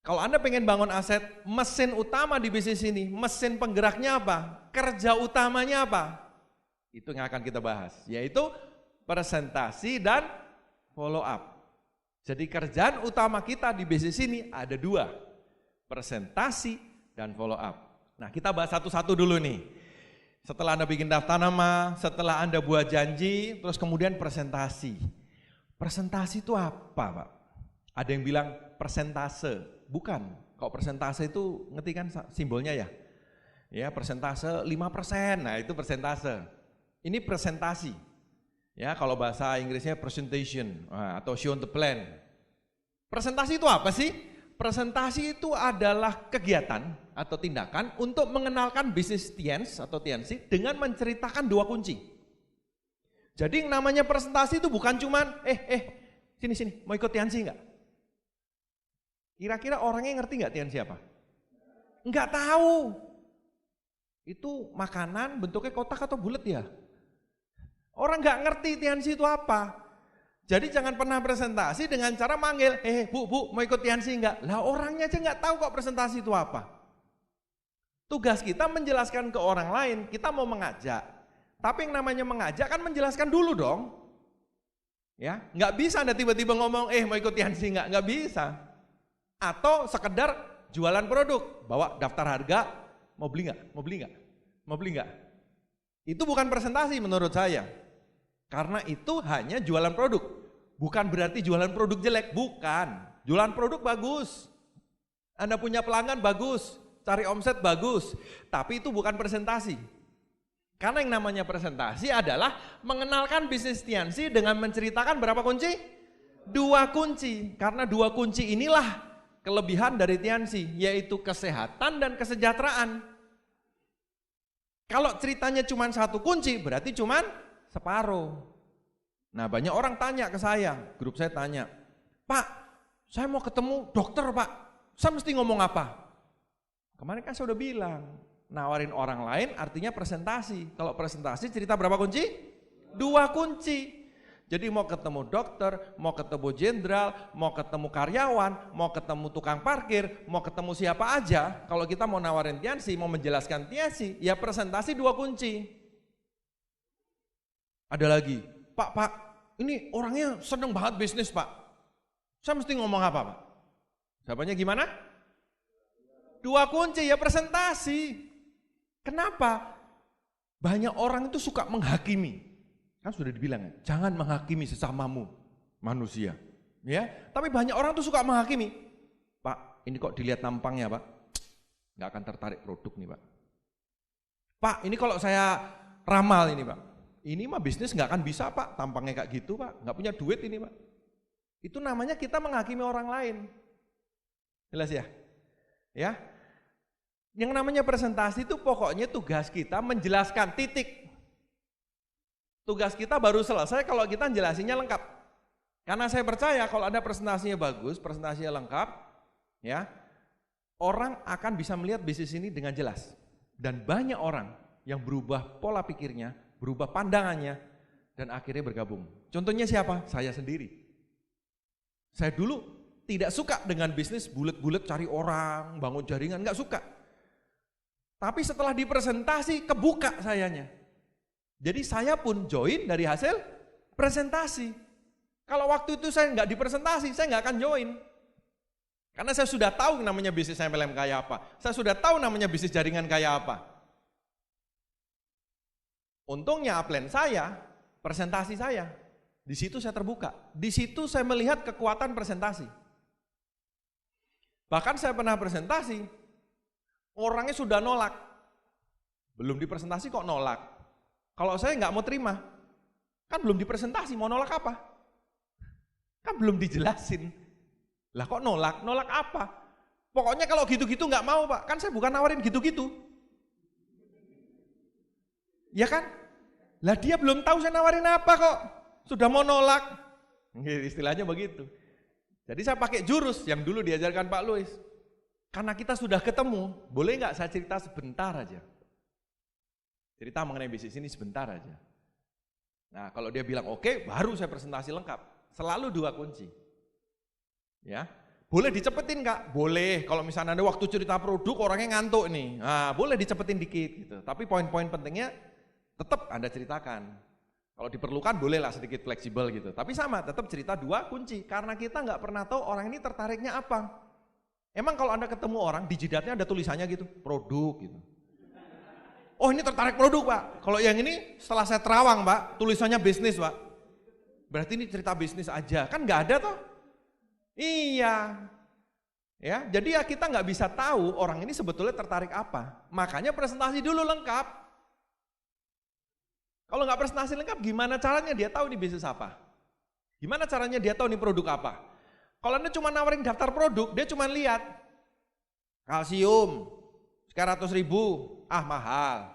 Kalau Anda pengen bangun aset, mesin utama di bisnis ini, mesin penggeraknya apa? Kerja utamanya apa? Itu yang akan kita bahas, yaitu presentasi dan follow up. Jadi kerjaan utama kita di bisnis ini ada dua, presentasi dan follow up. Nah, kita bahas satu-satu dulu nih. Setelah Anda bikin daftar nama, setelah Anda buat janji, terus kemudian presentasi. Presentasi itu apa, Pak? Ada yang bilang persentase. Bukan, kalau persentase itu ngerti kan simbolnya ya? Ya, persentase 5%, nah itu persentase. Ini presentasi. Ya, kalau bahasa Inggrisnya presentation atau show the plan. Presentasi itu apa sih? Presentasi itu adalah kegiatan atau tindakan untuk mengenalkan bisnis Tienz atau Tianxi dengan menceritakan dua kunci. Jadi yang namanya presentasi itu bukan cuman sini mau ikut Tianxi enggak? Kira-kira orangnya ngerti nggak Tianxi apa? Nggak tahu. Itu makanan bentuknya kotak atau bulat ya? Orang nggak ngerti Tianxi itu apa. Jadi jangan pernah presentasi dengan cara manggil, bu mau ikut Tianxi nggak? Lah orangnya aja nggak tahu kok presentasi itu apa. Tugas kita menjelaskan ke orang lain, kita mau mengajak. Tapi yang namanya mengajak kan menjelaskan dulu dong. Ya, nggak bisa Anda tiba-tiba ngomong, mau ikut Tianxi nggak bisa. Atau sekedar jualan produk, bawa daftar harga, mau beli nggak? Itu bukan presentasi menurut saya, karena itu hanya jualan produk, bukan berarti jualan produk jelek, bukan, jualan produk bagus, Anda punya pelanggan bagus, cari omset bagus, tapi itu bukan presentasi, karena yang namanya presentasi adalah mengenalkan bisnis Tianxi dengan menceritakan berapa kunci? 2 kunci, karena 2 kunci inilah kelebihan dari Tianxi, yaitu kesehatan dan kesejahteraan. Kalau ceritanya cuma 1 kunci, berarti cuma separuh. Nah, banyak orang tanya ke saya, grup saya tanya, Pak, saya mau ketemu dokter Pak, saya mesti ngomong apa? Kemarin kan saya udah bilang, nawarin orang lain artinya presentasi. Kalau presentasi cerita berapa kunci? 2 kunci. Jadi mau ketemu dokter, mau ketemu jenderal, mau ketemu karyawan, mau ketemu tukang parkir, mau ketemu siapa aja, kalau kita mau nawarin Tianxi, mau menjelaskan Tianxi, ya presentasi 2 kunci. Ada lagi, Pak, ini orangnya seneng banget bisnis Pak. Saya mesti ngomong apa Pak? Jawabannya gimana? 2 kunci, ya presentasi. Kenapa? Banyak orang itu suka menghakimi. Kan sudah dibilang, jangan menghakimi sesamamu manusia. Ya, tapi banyak orang tuh suka menghakimi. Pak, ini kok dilihat tampangnya Pak, nggak akan tertarik produk nih Pak. Pak, ini kalau saya ramal ini Pak, ini mah bisnis nggak akan bisa Pak, tampangnya kayak gitu Pak, nggak punya duit ini Pak. Itu namanya kita menghakimi orang lain. Jelas ya? Ya. Yang namanya presentasi itu pokoknya tugas kita menjelaskan titik. Tugas kita baru selesai kalau kita jelasinnya lengkap. Karena saya percaya kalau ada presentasinya bagus, presentasinya lengkap, ya, orang akan bisa melihat bisnis ini dengan jelas. Dan banyak orang yang berubah pola pikirnya, berubah pandangannya, dan akhirnya bergabung. Contohnya siapa? Saya sendiri. Saya dulu tidak suka dengan bisnis bulet-bulet cari orang, bangun jaringan, nggak suka. Tapi setelah dipresentasi, kebuka sayanya. Jadi saya pun join dari hasil presentasi. Kalau waktu itu saya nggak dipresentasi, saya nggak akan join. Karena saya sudah tahu namanya bisnis MLM kayak apa. Saya sudah tahu namanya bisnis jaringan kayak apa. Untungnya upline saya, presentasi saya. Di situ saya terbuka. Di situ saya melihat kekuatan presentasi. Bahkan saya pernah presentasi, orangnya sudah nolak. Belum dipresentasi kok nolak. Kalau saya nggak mau terima, kan belum dipresentasi, mau nolak apa? Kan belum dijelasin. Lah kok nolak? Nolak apa? Pokoknya kalau gitu-gitu nggak mau Pak, kan saya bukan nawarin gitu-gitu. Ya kan? Lah dia belum tahu saya nawarin apa kok, sudah mau nolak. Istilahnya begitu. Jadi saya pakai jurus yang dulu diajarkan Pak Louis. Karena kita sudah ketemu, boleh nggak saya cerita sebentar aja? Cerita mengenai bisnis ini sebentar aja. Nah, kalau dia bilang oke, baru saya presentasi lengkap. Selalu 2 kunci. Ya. Boleh dicepetin Kak? Boleh, kalau misalnya Anda waktu cerita produk orangnya ngantuk nih, nah boleh dicepetin dikit gitu. Tapi poin-poin pentingnya tetap Anda ceritakan. Kalau diperlukan bolehlah sedikit fleksibel gitu. Tapi sama, tetap cerita 2 kunci. Karena kita nggak pernah tahu orang ini tertariknya apa. Emang kalau Anda ketemu orang, di jidatnya ada tulisannya gitu, produk gitu. Oh ini tertarik produk Pak. Kalau yang ini setelah saya terawang Pak, tulisannya bisnis Pak. Berarti ini cerita bisnis aja, kan nggak ada toh? Iya. Ya, jadi ya kita nggak bisa tahu orang ini sebetulnya tertarik apa. Makanya presentasi dulu lengkap. Kalau nggak presentasi lengkap, gimana caranya dia tahu ini bisnis apa? Gimana caranya dia tahu ini produk apa? Kalau Anda cuma nawarin daftar produk, dia cuma lihat kalsium, sekian ratus ribu, mahal.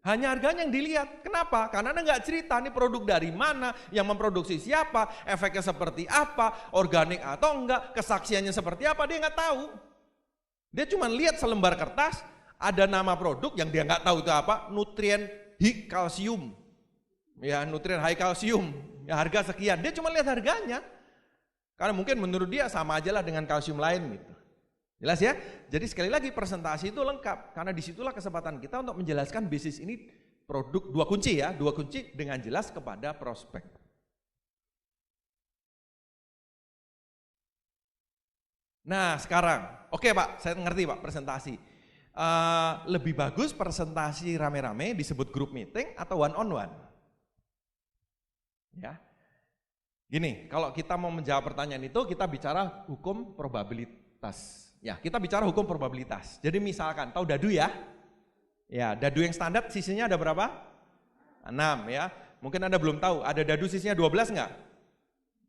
Hanya harganya yang dilihat. Kenapa? Karena Anda nggak cerita nih produk dari mana, yang memproduksi siapa, efeknya seperti apa, organik atau enggak, kesaksiannya seperti apa, dia nggak tahu. Dia cuma lihat selembar kertas, ada nama produk yang dia nggak tahu itu apa, nutrien high kalsium. Ya, nutrien high kalsium, ya harga sekian. Dia cuma lihat harganya. Karena mungkin menurut dia sama aja lah dengan kalsium lain gitu. Jelas ya? Jadi sekali lagi presentasi itu lengkap. Karena disitulah kesempatan kita untuk menjelaskan bisnis ini produk 2 kunci ya. 2 kunci dengan jelas kepada prospek. Nah sekarang, oke Pak, saya ngerti Pak presentasi. Lebih bagus presentasi rame-rame disebut group meeting atau one on one? Ya. Gini, kalau kita mau menjawab pertanyaan itu, kita bicara hukum probabilitas. Ya, kita bicara hukum probabilitas. Jadi misalkan, tahu dadu ya? Ya, dadu yang standar sisinya ada berapa? 6 ya. Mungkin Anda belum tahu, ada dadu sisinya 12 enggak?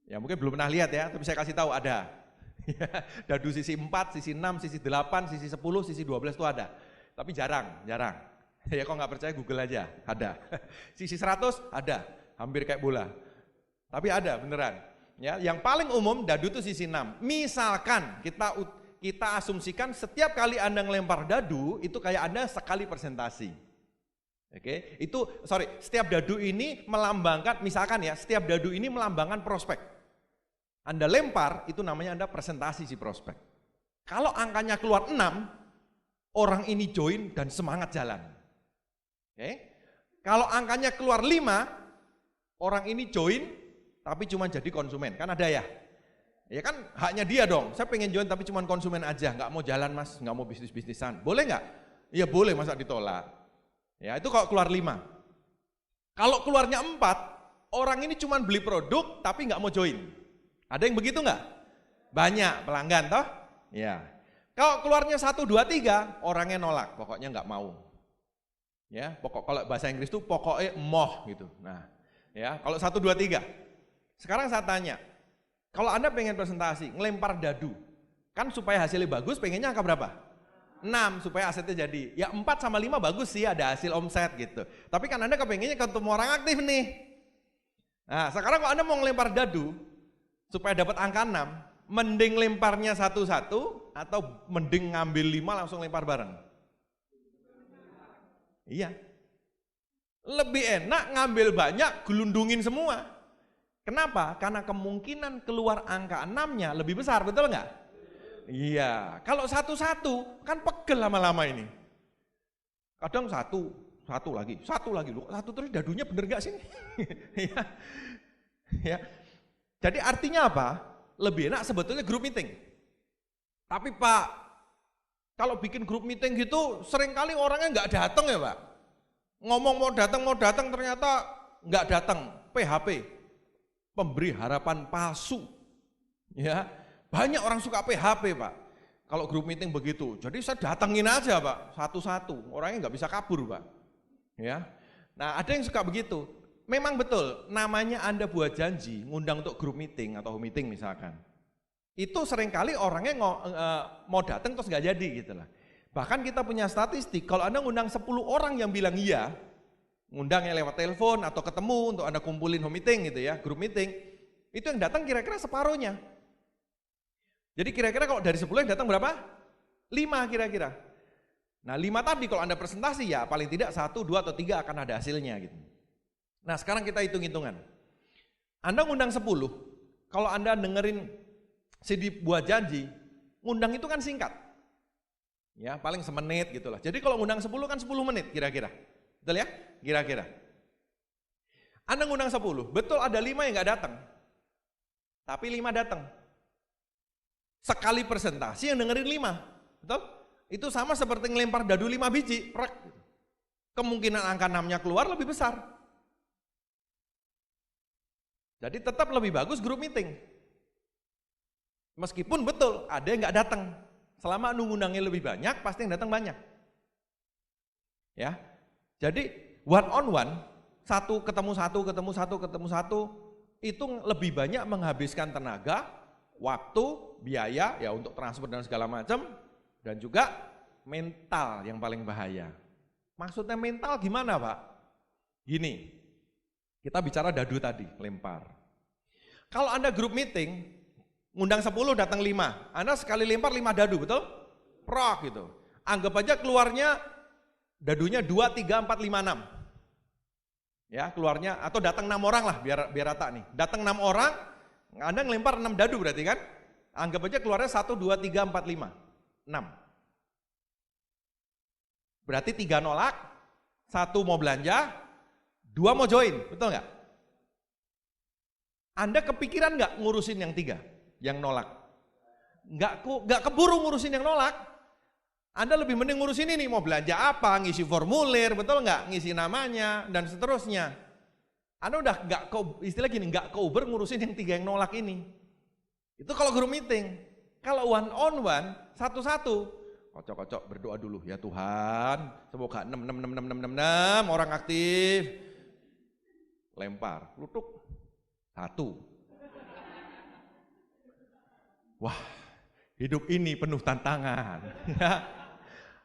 Ya, mungkin belum pernah lihat ya, tapi saya kasih tahu ada. Dadu sisi 4, sisi 6, sisi 8, sisi 10, sisi 12 itu ada. Tapi jarang. Ya kalau nggak percaya Google aja, ada. Sisi 100 ada, hampir kayak bola. Tapi ada beneran. Ya, yang paling umum dadu itu sisi 6. Misalkan kita asumsikan setiap kali Anda ngelempar dadu itu kayak Anda sekali presentasi. Oke, setiap dadu ini melambangkan, misalkan ya, setiap dadu ini melambangkan prospek. Anda lempar itu namanya Anda presentasi si prospek. Kalau angkanya keluar 6, orang ini join dan semangat jalan. Oke. Kalau angkanya keluar 5, orang ini join tapi cuma jadi konsumen, kan ada ya? Ya kan haknya dia dong, saya pengen join tapi cuma konsumen aja, nggak mau jalan mas, nggak mau bisnis-bisnisan, boleh nggak? Iya boleh, masa ditolak? Ya itu kalau keluar 5. Kalau keluarnya 4, orang ini cuma beli produk tapi nggak mau join. Ada yang begitu nggak? Banyak pelanggan toh? Ya. Kalau keluarnya 1, 2, 3, orangnya nolak, pokoknya nggak mau. Ya, kalau bahasa Inggris itu pokoknya moh gitu. Nah, ya kalau 1, 2, 3. Sekarang saya tanya, kalau Anda pengen presentasi, ngelempar dadu, kan supaya hasilnya bagus, pengennya angka berapa? 6, supaya asetnya jadi. Ya 4 sama 5 bagus sih, ada hasil omset gitu. Tapi kan Anda kepengennya ketemu orang aktif nih. Nah sekarang kalau Anda mau ngelempar dadu, supaya dapat angka 6, mending lemparnya satu-satu, atau mending ngambil 5 langsung lempar bareng? Iya. Lebih enak ngambil banyak, gelundungin semua. Kenapa? Karena kemungkinan keluar angka 6-nya lebih besar, betul nggak? Iya, kalau satu-satu kan pegel lama-lama ini. Kadang satu lagi, satu terus dadunya bener nggak sih? Ya. Jadi artinya apa? Lebih enak sebetulnya grup meeting. Tapi Pak, kalau bikin grup meeting gitu seringkali orangnya nggak datang ya Pak. Ngomong mau datang ternyata nggak datang, PHP. Pemberi harapan palsu, ya banyak orang suka PHP Pak. Kalau grup meeting begitu, jadi saya datengin aja Pak, satu-satu, orangnya nggak bisa kabur Pak. Ya, nah ada yang suka begitu. Memang betul, namanya Anda buat janji, ngundang untuk grup meeting atau meeting misalkan. Itu seringkali orangnya mau datang terus nggak jadi gitu lah. Bahkan kita punya statistik, kalau Anda ngundang 10 orang yang bilang iya, ngundangnya lewat telepon atau ketemu untuk Anda kumpulin home meeting gitu ya, grup meeting, itu yang datang kira-kira separuhnya. Jadi kira-kira kalau dari 10 yang datang berapa? 5 kira-kira. Nah 5 tadi kalau Anda presentasi ya paling tidak 1, 2, atau 3 akan ada hasilnya gitu. Nah sekarang kita hitung-hitungan. Anda ngundang 10, kalau Anda dengerin si dibuat janji, ngundang itu kan singkat. Ya, paling semenit gitulah. Jadi kalau ngundang 10 kan 10 menit kira-kira. Betul ya? Kira-kira. Anda ngundang 10, betul ada 5 yang nggak datang. Tapi 5 datang. Sekali presentasi yang dengerin 5. Betul? Itu sama seperti ngelempar dadu 5 biji. Kemungkinan angka 6-nya keluar lebih besar. Jadi tetap lebih bagus grup meeting. Meskipun betul ada yang nggak datang. Selama ngundangnya lebih banyak, pasti yang datang banyak. Ya. Jadi one on one, satu ketemu satu, itu lebih banyak menghabiskan tenaga, waktu, biaya ya untuk transfer dan segala macam, dan juga mental yang paling bahaya. Maksudnya mental gimana, Pak? Gini, kita bicara dadu tadi, lempar. Kalau Anda grup meeting, ngundang 10 datang 5, Anda sekali lempar 5 dadu, betul? Prok gitu. Anggap aja keluarnya dadunya 2, 3, 4, 5, 6. Ya, keluarnya atau datang 6 orang lah biar rata nih. Datang 6 orang, Anda ngelempar 6 dadu berarti kan? Anggap aja keluarnya 1, 2, 3, 4, 5. 6. Berarti 3 nolak, 1 mau belanja, 2 mau join, betul nggak? Anda kepikiran nggak ngurusin yang 3, yang nolak? Nggak keburu ngurusin yang nolak. Anda lebih mending ngurusin ini, mau belanja apa, ngisi formulir, betul nggak? Ngisi namanya, dan seterusnya. Anda udah nggak istilah gini, nggak ke Uber ngurusin yang 3 yang nolak ini. Itu kalau group meeting. Kalau one on one, satu-satu, kocok-kocok berdoa dulu, ya Tuhan, semoga 6 orang aktif. Lempar, lutuk, 1. Wah, hidup ini penuh tantangan.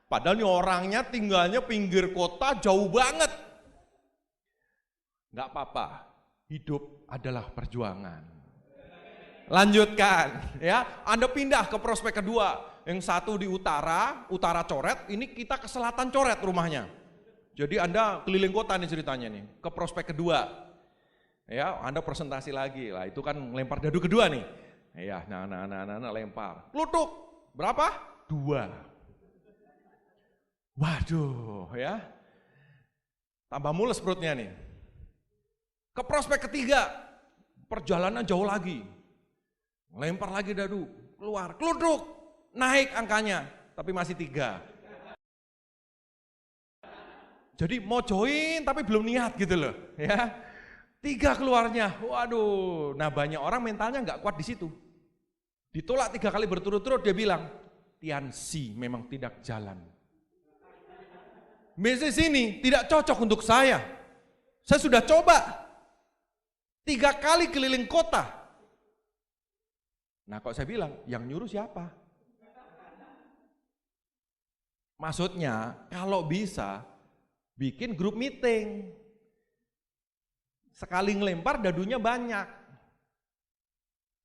Padahal ini orangnya tinggalnya pinggir kota jauh banget. Enggak apa-apa, hidup adalah perjuangan. Lanjutkan, ya. Anda pindah ke prospek kedua, yang satu di utara coret, ini kita ke selatan coret rumahnya. Jadi Anda keliling kota nih ceritanya nih, ke prospek kedua. Ya, Anda presentasi lagi lah, itu kan lempar dadu kedua nih. Ya, nah lempar. Plutuk, berapa? 2. Waduh, ya. Tambah mules perutnya nih. Ke prospek ketiga, perjalanan jauh lagi. Lempar lagi dadu, keluar, keluduk, naik angkanya, tapi masih 3. Jadi mau join tapi belum niat gitu loh, ya. 3 keluarnya, waduh. Nah banyak orang mentalnya nggak kuat di situ. Ditolak 3 kali berturut-turut, dia bilang, Tiansi memang tidak jalan. Bisnis ini tidak cocok untuk saya. Saya sudah coba 3 kali keliling kota. Nah kok saya bilang, yang nyuruh siapa? Maksudnya kalau bisa bikin grup meeting. Sekali ngelempar dadunya banyak.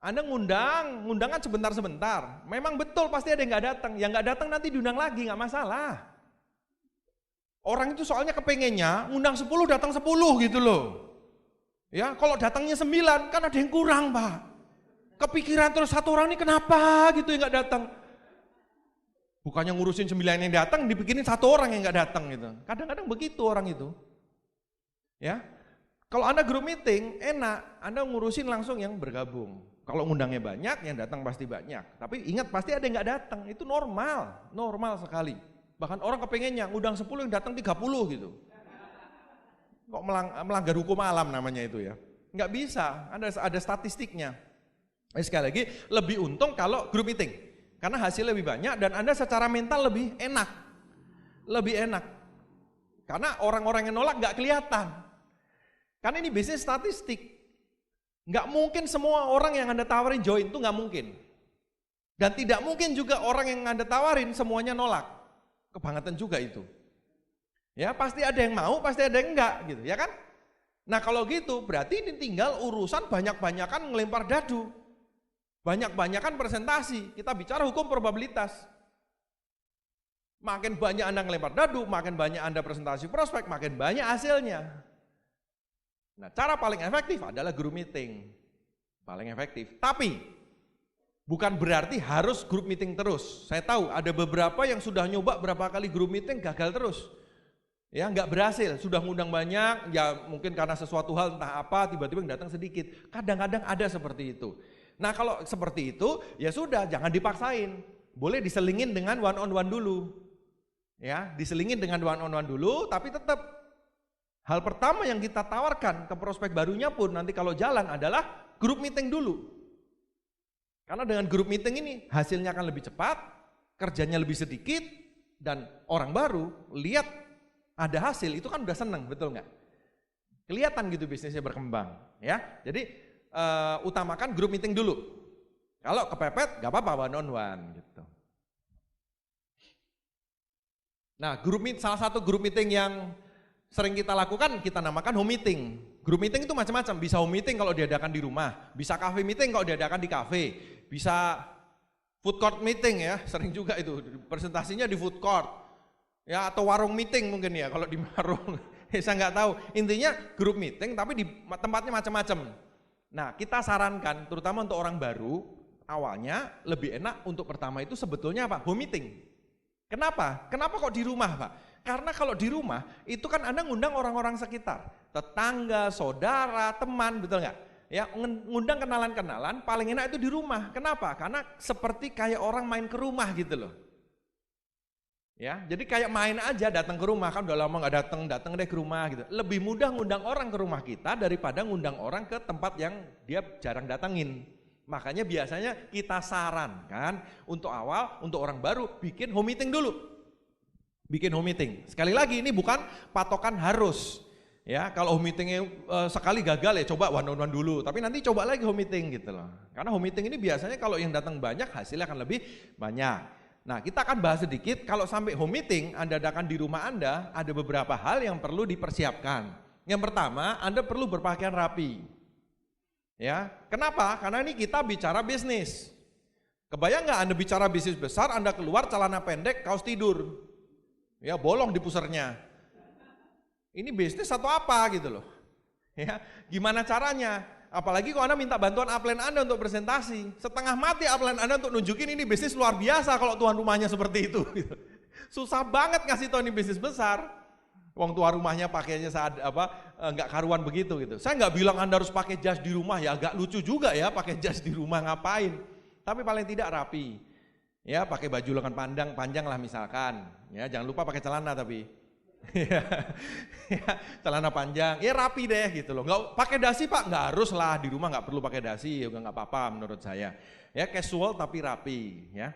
Anda ngundang kan sebentar-sebentar. Memang betul pasti ada yang nggak datang. Yang nggak datang nanti diundang lagi, nggak masalah. Orang itu soalnya kepengennya ngundang 10 datang 10 gitu loh. Ya, kalau datangnya 9 kan ada yang kurang, Pak. Kepikiran terus 1 orang ini kenapa gitu yang nggak datang. Bukannya ngurusin 9 yang datang, dibikinin 1 orang yang nggak datang gitu. Kadang-kadang begitu orang itu. Ya. Kalau Anda grup meeting, enak, Anda ngurusin langsung yang bergabung. Kalau ngundangnya banyak, yang datang pasti banyak. Tapi ingat pasti ada yang nggak datang, itu normal sekali. Bahkan orang kepengennya ngundang 10 yang datang 30 gitu. Kok melanggar hukum alam namanya itu ya. Nggak bisa, ada statistiknya. Sekali lagi, lebih untung kalau grup meeting. Karena hasilnya lebih banyak dan Anda secara mental lebih enak. Lebih enak. Karena orang-orang yang nolak nggak kelihatan. Karena ini bisnis statistik. Nggak mungkin semua orang yang Anda tawarin join, itu nggak mungkin. Dan tidak mungkin juga orang yang Anda tawarin semuanya nolak. Kebangetan juga itu. Ya pasti ada yang mau, pasti ada yang enggak gitu, ya kan? Nah kalau gitu berarti ini tinggal urusan banyak-banyakan ngelempar dadu. Banyak-banyakan presentasi, kita bicara hukum probabilitas. Makin banyak Anda ngelempar dadu, makin banyak Anda presentasi prospek, makin banyak hasilnya. Nah cara paling efektif adalah group meeting. Paling efektif, tapi Bukan berarti harus grup meeting terus. Saya tahu ada beberapa yang sudah nyoba berapa kali grup meeting gagal terus. Ya, nggak berhasil, sudah ngundang banyak, ya mungkin karena sesuatu hal entah apa, tiba-tiba yang datang sedikit. Kadang-kadang ada seperti itu. Nah kalau seperti itu, ya sudah, jangan dipaksain. Boleh diselingin dengan one on one dulu. Ya, diselingin dengan one on one dulu, tapi tetap hal pertama yang kita tawarkan ke prospek barunya pun nanti kalau jalan adalah grup meeting dulu. Karena dengan grup meeting ini hasilnya akan lebih cepat, kerjanya lebih sedikit, dan orang baru lihat ada hasil itu kan udah seneng, betul nggak? Kelihatan gitu bisnisnya berkembang, ya. Jadi utamakan grup meeting dulu. Kalau kepepet, nggak apa-apa one on one gitu. Nah, salah satu grup meeting yang sering kita lakukan kita namakan home meeting. Grup meeting itu macam-macam, bisa home meeting kalau diadakan di rumah, bisa cafe meeting kalau diadakan di cafe, bisa food court meeting ya, sering juga itu presentasinya di food court, ya atau warung meeting mungkin ya kalau di warung, saya nggak tahu. Intinya grup meeting tapi di tempatnya macam-macam. Nah kita sarankan terutama untuk orang baru awalnya lebih enak untuk pertama itu sebetulnya apa? Home meeting. Kenapa? Kenapa kok di rumah Pak? Karena kalau di rumah itu kan Anda ngundang orang-orang sekitar, tetangga, saudara, teman, betul nggak? Ya, ngundang kenalan-kenalan paling enak itu di rumah. Kenapa? Karena seperti kayak orang main ke rumah gitu loh. Ya, jadi kayak main aja datang ke rumah, kan udah lama nggak datang deh ke rumah gitu. Lebih mudah ngundang orang ke rumah kita daripada ngundang orang ke tempat yang dia jarang datengin. Makanya biasanya kita sarankan untuk awal, untuk orang baru bikin home meeting dulu. Bikin home meeting. Sekali lagi ini bukan patokan harus. Ya, kalau home meetingnya sekali gagal ya coba one on one dulu. Tapi nanti coba lagi home meeting gitu loh. Karena home meeting ini biasanya kalau yang datang banyak hasilnya akan lebih banyak. Nah kita akan bahas sedikit kalau sampai home meeting Anda adakan di rumah Anda ada beberapa hal yang perlu dipersiapkan. Yang pertama Anda perlu berpakaian rapi. Ya, kenapa? Karena ini kita bicara bisnis. Kebayang nggak Anda bicara bisnis besar Anda keluar celana pendek kaos tidur. Ya bolong di pusernya. Ini bisnis atau apa gitu loh. Ya, gimana caranya? Apalagi kalau Anda minta bantuan upline Anda untuk presentasi. Setengah mati upline Anda untuk nunjukin ini bisnis luar biasa kalau tuan rumahnya seperti itu. Gitu. Susah banget ngasih tahu ini bisnis besar. Wong tuan rumahnya pakainya saat nggak karuan begitu gitu. Saya nggak bilang Anda harus pakai jas di rumah ya, agak lucu juga ya pakai jas di rumah ngapain. Tapi paling tidak rapi. Ya, pakai baju lengan panjang lah misalkan. Ya, jangan lupa pakai celana tapi. Ya, celana panjang. Ya rapi deh gitu loh. Enggak pakai dasi Pak, enggak harus lah di rumah enggak perlu pakai dasi, juga enggak apa-apa menurut saya. Ya, casual tapi rapi, ya.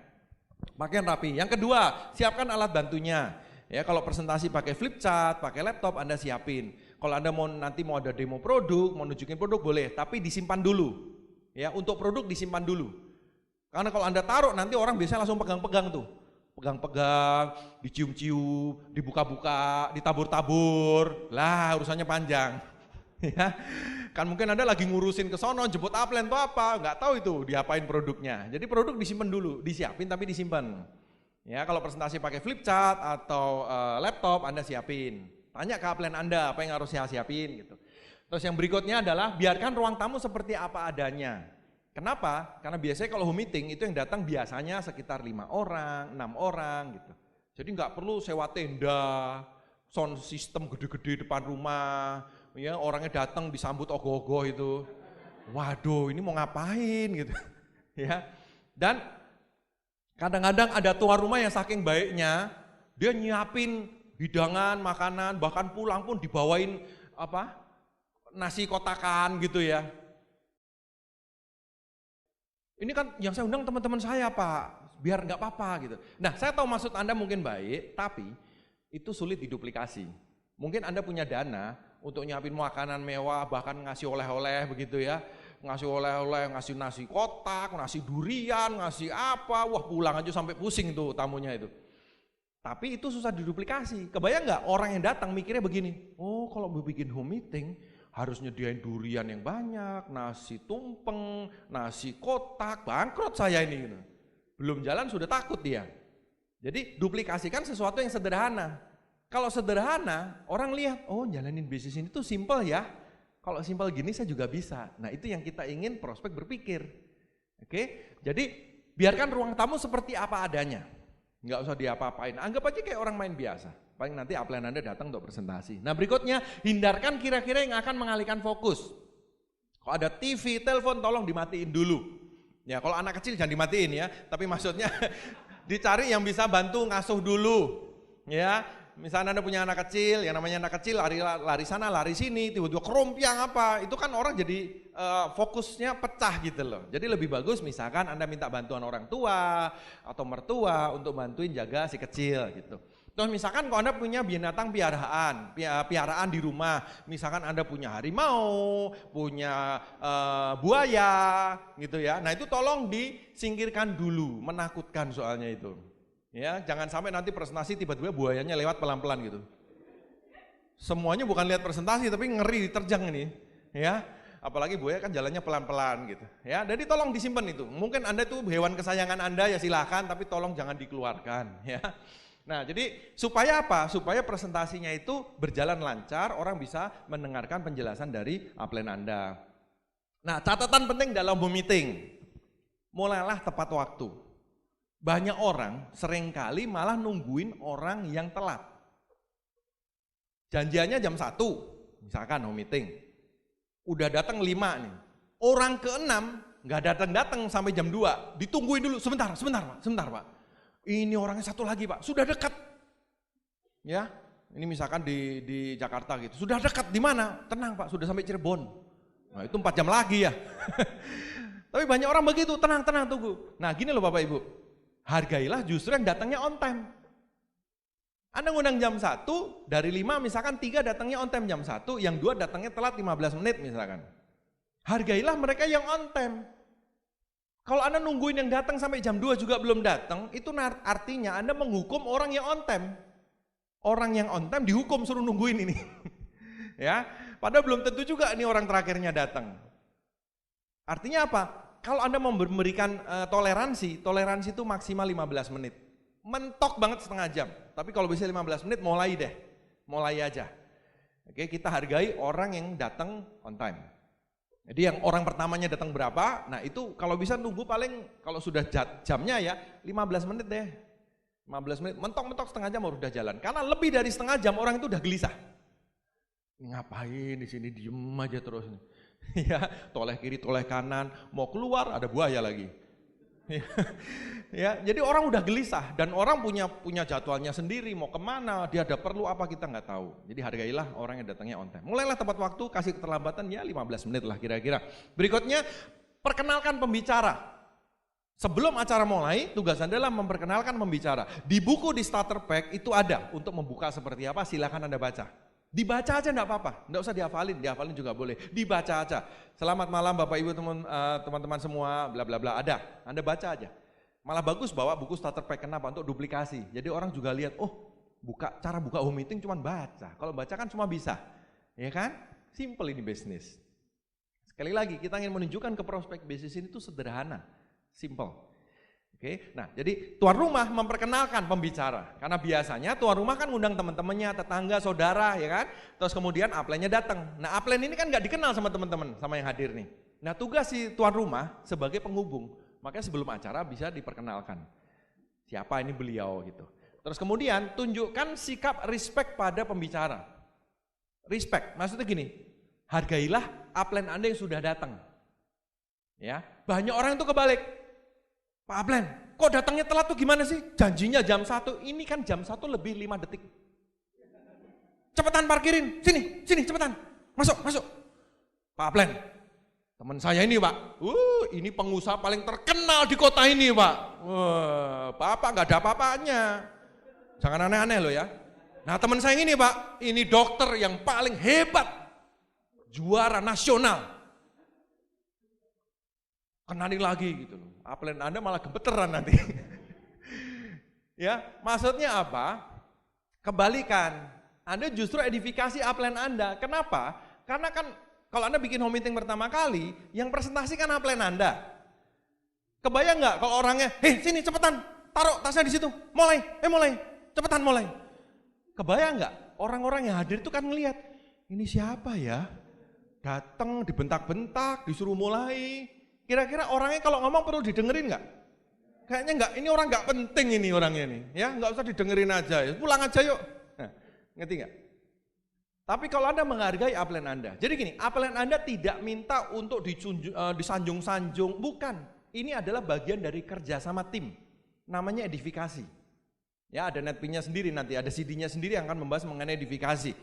Pakaian rapi. Yang kedua, siapkan alat bantunya. Ya, kalau presentasi pakai flip chart, pakai laptop Anda siapin. Kalau Anda nanti mau ada demo produk, mau nunjukin produk boleh, tapi disimpan dulu. Ya, untuk produk disimpan dulu. Karena kalau Anda taruh nanti orang biasanya langsung pegang-pegang tuh. Pegang-pegang, dicium-cium, dibuka-buka, ditabur-tabur. Lah, urusannya panjang. Ya. Kan mungkin Anda lagi ngurusin ke sono, jemput upline atau apa, nggak tahu itu diapain produknya. Jadi produk disimpan dulu, disiapin tapi disimpan. Ya, kalau presentasi pakai flip chart atau laptop Anda siapin. Tanya ke upline Anda apa yang harus saya siapin gitu. Terus yang berikutnya adalah biarkan ruang tamu seperti apa adanya. Kenapa? Karena biasanya kalau home meeting itu yang datang biasanya sekitar 5 orang, 6 orang gitu. Jadi nggak perlu sewa tenda, sound system gede-gede depan rumah, ya orangnya datang disambut ogoh-ogoh itu. Waduh, ini mau ngapain gitu. Ya. Dan kadang-kadang ada tuan rumah yang saking baiknya, dia nyiapin hidangan, makanan, bahkan pulang pun dibawain nasi kotakan gitu ya. Ini kan yang saya undang teman-teman saya Pak, biar nggak apa-apa gitu. Nah saya tahu maksud Anda mungkin baik, tapi itu sulit diduplikasi. Mungkin Anda punya dana untuk nyiapin makanan mewah, bahkan ngasih oleh-oleh begitu ya. Ngasih oleh-oleh, ngasih nasi kotak, ngasih durian, ngasih apa, wah pulang aja sampai pusing tuh tamunya itu. Tapi itu susah diduplikasi. Kebayang nggak orang yang datang mikirnya begini, oh kalau mau bikin home meeting, harus nyediain durian yang banyak, nasi tumpeng, nasi kotak, bangkrut saya ini gitu. Belum jalan sudah takut dia. Jadi duplikasikan sesuatu yang sederhana. Kalau sederhana, orang lihat, oh jalanin bisnis ini tuh simple ya. Kalau simple gini saya juga bisa. Nah itu yang kita ingin prospek berpikir. Oke, jadi biarkan ruang tamu seperti apa adanya. Nggak usah diapa-apain, anggap aja kayak orang main biasa. Paling nanti upline Anda datang untuk presentasi. Nah berikutnya, hindarkan kira-kira yang akan mengalihkan fokus. Kalau ada TV, telepon tolong dimatiin dulu. Ya kalau anak kecil jangan dimatiin ya, tapi maksudnya dicari yang bisa bantu ngasuh dulu. Ya, misalnya Anda punya anak kecil, yang namanya anak kecil lari sana, lari sini, tiba-tiba kerompiang apa, itu kan orang jadi fokusnya pecah gitu loh. Jadi lebih bagus misalkan Anda minta bantuan orang tua atau mertua untuk bantuin jaga si kecil gitu. Terus misalkan kalau Anda punya binatang piaraan di rumah, misalkan Anda punya harimau, punya buaya gitu ya. Nah itu tolong disingkirkan dulu, menakutkan soalnya itu. Ya, jangan sampai nanti presentasi tiba-tiba buayanya lewat pelan-pelan gitu. Semuanya bukan lihat presentasi tapi ngeri diterjang ini, ya. Apalagi buaya kan jalannya pelan-pelan gitu. Ya, jadi tolong disimpan itu. Mungkin Anda itu hewan kesayangan Anda ya silahkan, tapi tolong jangan dikeluarkan, ya. Nah, jadi supaya apa? Supaya presentasinya itu berjalan lancar, orang bisa mendengarkan penjelasan dari upline Anda. Nah, catatan penting dalam meeting, mulailah tepat waktu. Banyak orang seringkali malah nungguin orang yang telat. Janjiannya jam 1, misalkan meeting. Udah datang 5 nih. Orang ke-6 nggak datang-datang sampai jam 2, ditungguin dulu, sebentar Pak. Ini orangnya satu lagi Pak, sudah dekat. Ya, ini misalkan di Jakarta gitu, sudah dekat di mana? Tenang Pak, sudah sampai Cirebon. Nah itu 4 jam lagi ya. Tapi banyak orang begitu, tenang tunggu. Nah gini loh Bapak Ibu, hargailah justru yang datangnya on time. Anda ngundang jam 1, dari 5 misalkan 3 datangnya on time jam 1, yang 2 datangnya telat 15 menit misalkan. Hargailah mereka yang on time. Kalau Anda nungguin yang datang sampai jam 2 juga belum datang, itu artinya Anda menghukum orang yang on time. Orang yang on time dihukum suruh nungguin ini. Ya, padahal belum tentu juga ini orang terakhirnya datang. Artinya apa? Kalau Anda memberikan toleransi itu maksimal 15 menit. Mentok banget setengah jam. Tapi kalau bisa 15 menit mulai aja. Oke, kita hargai orang yang datang on time. Jadi yang orang pertamanya datang berapa, nah itu kalau bisa nunggu paling kalau sudah jamnya ya 15 menit deh. 15 menit, mentok-mentok setengah jam udah jalan. Karena lebih dari setengah jam orang itu udah gelisah. Ngapain di sini diem aja terus. Ya, toleh kiri, toleh kanan, mau keluar ada buaya lagi. Ya, jadi orang udah gelisah dan orang punya jadwalnya sendiri, mau kemana, dia ada perlu apa kita nggak tahu. Jadi hargailah orang yang datangnya on time. Mulailah tepat waktu, kasih keterlambatan ya 15 menit lah kira-kira. Berikutnya, perkenalkan pembicara. Sebelum acara mulai, tugas Anda adalah memperkenalkan pembicara. Di buku di starter pack itu ada untuk membuka seperti apa, silakan Anda baca. Dibaca aja enggak apa-apa, enggak usah dihafalin juga boleh. Dibaca aja. Selamat malam Bapak Ibu teman-teman semua, bla bla bla ada. Anda baca aja. Malah bagus bawa buku starter pack, kenapa? Untuk duplikasi. Jadi orang juga lihat, oh, cara buka home meeting cuma baca. Kalau baca kan cuma bisa. Ya kan? Simple ini bisnis. Sekali lagi kita ingin menunjukkan ke prospek bisnis ini itu sederhana, simple. Oke, nah jadi tuan rumah memperkenalkan pembicara, karena biasanya tuan rumah kan ngundang teman-temannya, tetangga, saudara, ya kan? Terus kemudian upline-nya datang. Nah upline ini kan nggak dikenal sama teman-teman, sama yang hadir nih. Nah tugas si tuan rumah sebagai penghubung, makanya sebelum acara bisa diperkenalkan. Siapa ini beliau gitu. Terus kemudian tunjukkan sikap respect pada pembicara. Respect, maksudnya gini, hargailah upline Anda yang sudah datang. Ya, banyak orang itu kebalik. Pak Upline, kok datangnya telat tuh gimana sih? Janjinya jam 1, ini kan jam 1 lebih 5 detik. Cepetan parkirin, sini cepetan, masuk. Pak Upline, teman saya ini Pak, ini pengusaha paling terkenal di kota ini Pak. Bapak gak ada apa-apanya, jangan aneh-aneh loh ya. Nah teman saya ini Pak, ini dokter yang paling hebat, juara nasional. Kenalin lagi gitu loh. Upline Anda malah gemeteran nanti. Ya, maksudnya apa? Kebalikan. Anda justru edifikasi upline Anda. Kenapa? Karena kan kalau Anda bikin home meeting pertama kali, yang presentasi kan upline Anda. Kebayang nggak kalau orangnya, sini cepetan, taruh tasnya di situ, mulai, cepetan mulai. Kebayang nggak? Orang-orang yang hadir itu kan ngelihat, ini siapa ya? Datang dibentak-bentak, disuruh mulai. Kira-kira orangnya kalau ngomong perlu didengerin nggak? Kayaknya nggak, ini orang nggak penting ini orangnya nih, ya nggak usah didengerin aja, ya, pulang aja yuk. Nah, ngerti nggak? Tapi kalau Anda menghargai upline Anda, jadi gini, upline Anda tidak minta untuk disanjung-sanjung, bukan. Ini adalah bagian dari kerja sama tim, namanya edifikasi. Ya, ada netpin-nya sendiri nanti, ada CD-nya sendiri yang akan membahas mengenai edifikasi.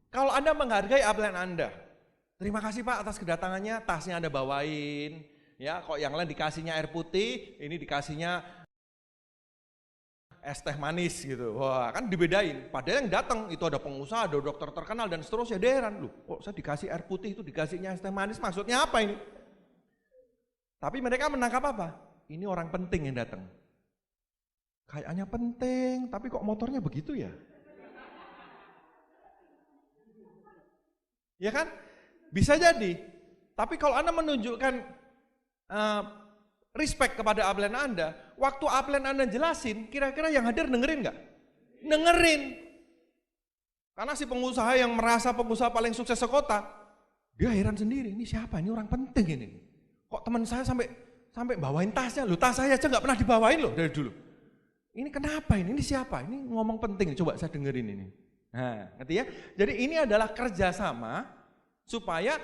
Kalau Anda menghargai upline Anda, terima kasih Pak atas kedatangannya, tasnya Anda bawain, ya kok yang lain dikasihnya air putih, ini dikasihnya es teh manis gitu. Wah, kan dibedain. Padahal yang datang itu ada pengusaha, ada dokter terkenal dan seterusnya. Heran, loh, kok saya dikasih air putih itu dikasihnya es teh manis, maksudnya apa ini? Tapi mereka menangkap apa? Ini orang penting yang datang. Kayaknya penting, tapi kok motornya begitu ya? Ya kan? Bisa jadi. Tapi kalau Anda menunjukkan respect kepada upline Anda, waktu upline Anda jelasin, kira-kira yang hadir dengerin nggak? Dengerin. Karena si pengusaha yang merasa pengusaha paling sukses sekota, dia heran sendiri, ini siapa? Ini orang penting ini. Kok teman saya sampai bawain tasnya, loh tas saya aja nggak pernah dibawain loh dari dulu. Ini kenapa ini? Ini siapa? Ini ngomong penting, coba saya dengerin ini. Nah, ngerti ya? Jadi ini adalah kerjasama supaya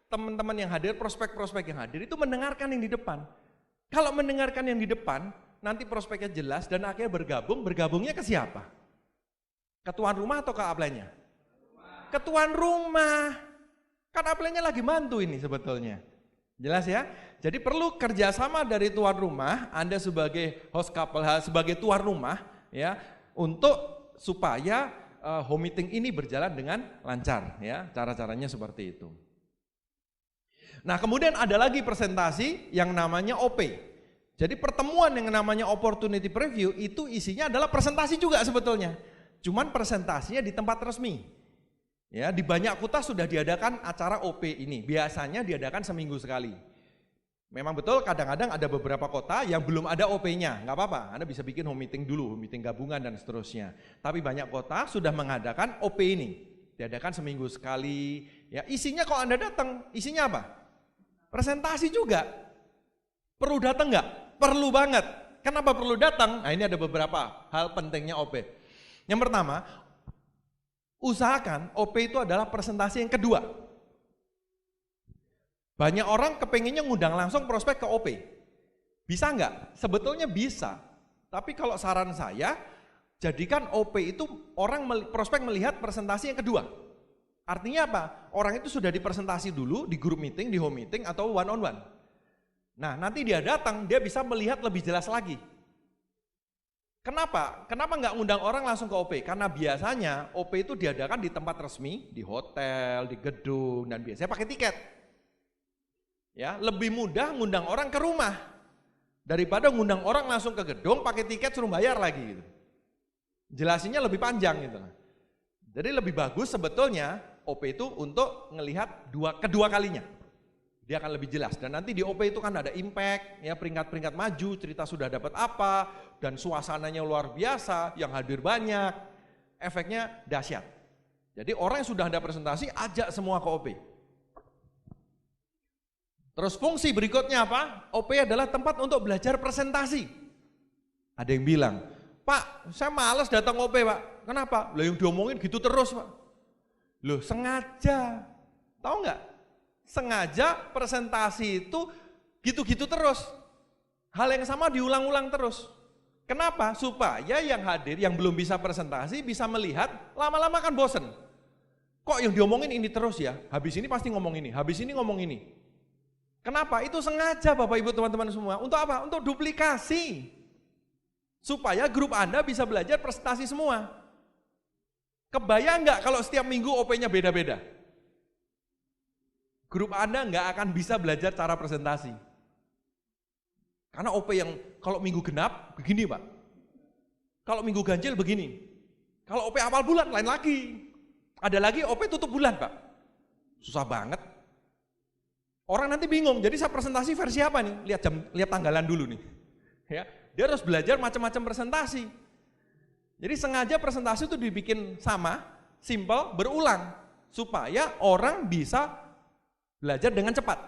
teman-teman yang hadir, prospek-prospek yang hadir itu mendengarkan yang di depan. Kalau mendengarkan yang di depan, nanti prospeknya jelas dan akhirnya bergabungnya ke siapa? Ke tuan rumah atau ke upline-nya? Ke tuan rumah. Kan upline-nya lagi mantu ini sebetulnya. Jelas ya? Jadi perlu kerjasama dari tuan rumah, Anda sebagai host couple, sebagai tuan rumah, ya, untuk supaya home meeting ini berjalan dengan lancar, ya. Cara-caranya seperti itu. Nah, kemudian ada lagi presentasi yang namanya OP. Jadi pertemuan yang namanya opportunity preview itu isinya adalah presentasi juga sebetulnya. Cuman presentasinya di tempat resmi. Ya, di banyak kota sudah diadakan acara OP ini. Biasanya diadakan seminggu sekali. Memang betul kadang-kadang ada beberapa kota yang belum ada OP-nya. Nggak apa-apa, Anda bisa bikin home meeting dulu, home meeting gabungan dan seterusnya. Tapi banyak kota sudah mengadakan OP ini. Diadakan seminggu sekali. Ya, isinya kalau Anda datang, isinya apa? Presentasi juga. Perlu datang nggak? Perlu banget. Kenapa perlu datang? Nah, ini ada beberapa hal pentingnya OP. Yang pertama, usahakan OP itu adalah presentasi yang kedua. Banyak orang kepengennya ngundang langsung prospek ke OP. Bisa nggak? Sebetulnya bisa. Tapi kalau saran saya, jadikan OP itu prospek melihat presentasi yang kedua. Artinya apa? Orang itu sudah dipresentasi dulu di group meeting, di home meeting, atau one on one. Nah, nanti dia datang, dia bisa melihat lebih jelas lagi. Kenapa? Kenapa nggak ngundang orang langsung ke OP? Karena biasanya OP itu diadakan di tempat resmi, di hotel, di gedung, dan biasanya pakai tiket. Ya, lebih mudah ngundang orang ke rumah daripada ngundang orang langsung ke gedung pakai tiket suruh bayar lagi gitu. Jelasinnya lebih panjang gitu. Jadi lebih bagus sebetulnya OP itu untuk ngelihat kedua kalinya. Dia akan lebih jelas dan nanti di OP itu kan ada impact, ya peringkat-peringkat maju, cerita sudah dapat apa dan suasananya luar biasa, yang hadir banyak, efeknya dahsyat. Jadi orang yang sudah ada presentasi ajak semua ke OP. Terus fungsi berikutnya apa? OP adalah tempat untuk belajar presentasi. Ada yang bilang, Pak, saya malas datang OP Pak. Kenapa? Lah yang diomongin gitu terus Pak. Loh sengaja, tahu nggak? Sengaja presentasi itu gitu-gitu terus. Hal yang sama diulang-ulang terus. Kenapa? Supaya yang hadir, yang belum bisa presentasi bisa melihat, lama-lama kan bosen. Kok yang diomongin ini terus ya? Habis ini pasti ngomong ini, habis ini ngomong ini. Kenapa? Itu sengaja Bapak Ibu teman-teman semua. Untuk apa? Untuk duplikasi. Supaya grup Anda bisa belajar presentasi semua. Kebayang nggak kalau setiap minggu OP-nya beda-beda? Grup Anda nggak akan bisa belajar cara presentasi. Karena OP yang kalau minggu genap begini Pak. Kalau minggu ganjil begini. Kalau OP awal bulan lain lagi. Ada lagi OP tutup bulan Pak. Susah banget. Orang nanti bingung. Jadi saya presentasi versi apa nih? Lihat tanggalan dulu nih. Ya, dia harus belajar macam-macam presentasi. Jadi sengaja presentasi itu dibikin sama, simple, berulang supaya orang bisa belajar dengan cepat.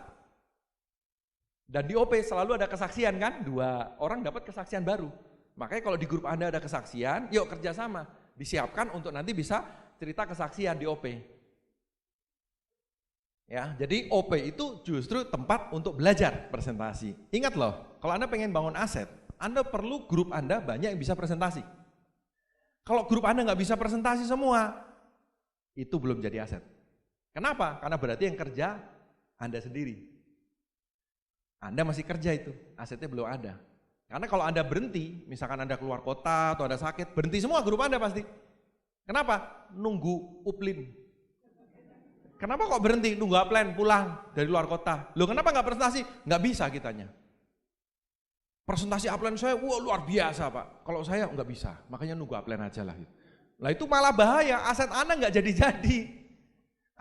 Dan di OP selalu ada kesaksian kan, 2 orang dapat kesaksian baru. Makanya kalau di grup Anda ada kesaksian, yuk kerjasama, disiapkan untuk nanti bisa cerita kesaksian di OP. Ya, jadi OP itu justru tempat untuk belajar presentasi. Ingat loh, kalau Anda pengen bangun aset, Anda perlu grup Anda banyak yang bisa presentasi. Kalau grup Anda nggak bisa presentasi semua, itu belum jadi aset. Kenapa? Karena berarti yang kerja Anda sendiri. Anda masih kerja itu, asetnya belum ada. Karena kalau Anda berhenti, misalkan Anda keluar kota atau ada sakit, berhenti semua grup Anda pasti. Kenapa? Nunggu uplin. Kenapa kok berhenti? Nunggu upline pulang dari luar kota. Loh kenapa nggak presentasi? Nggak bisa kitanya. Presentasi upline saya, wah luar biasa Pak. Kalau saya nggak bisa, makanya nunggu upline aja lah. Lah itu malah bahaya, aset Anda nggak jadi-jadi.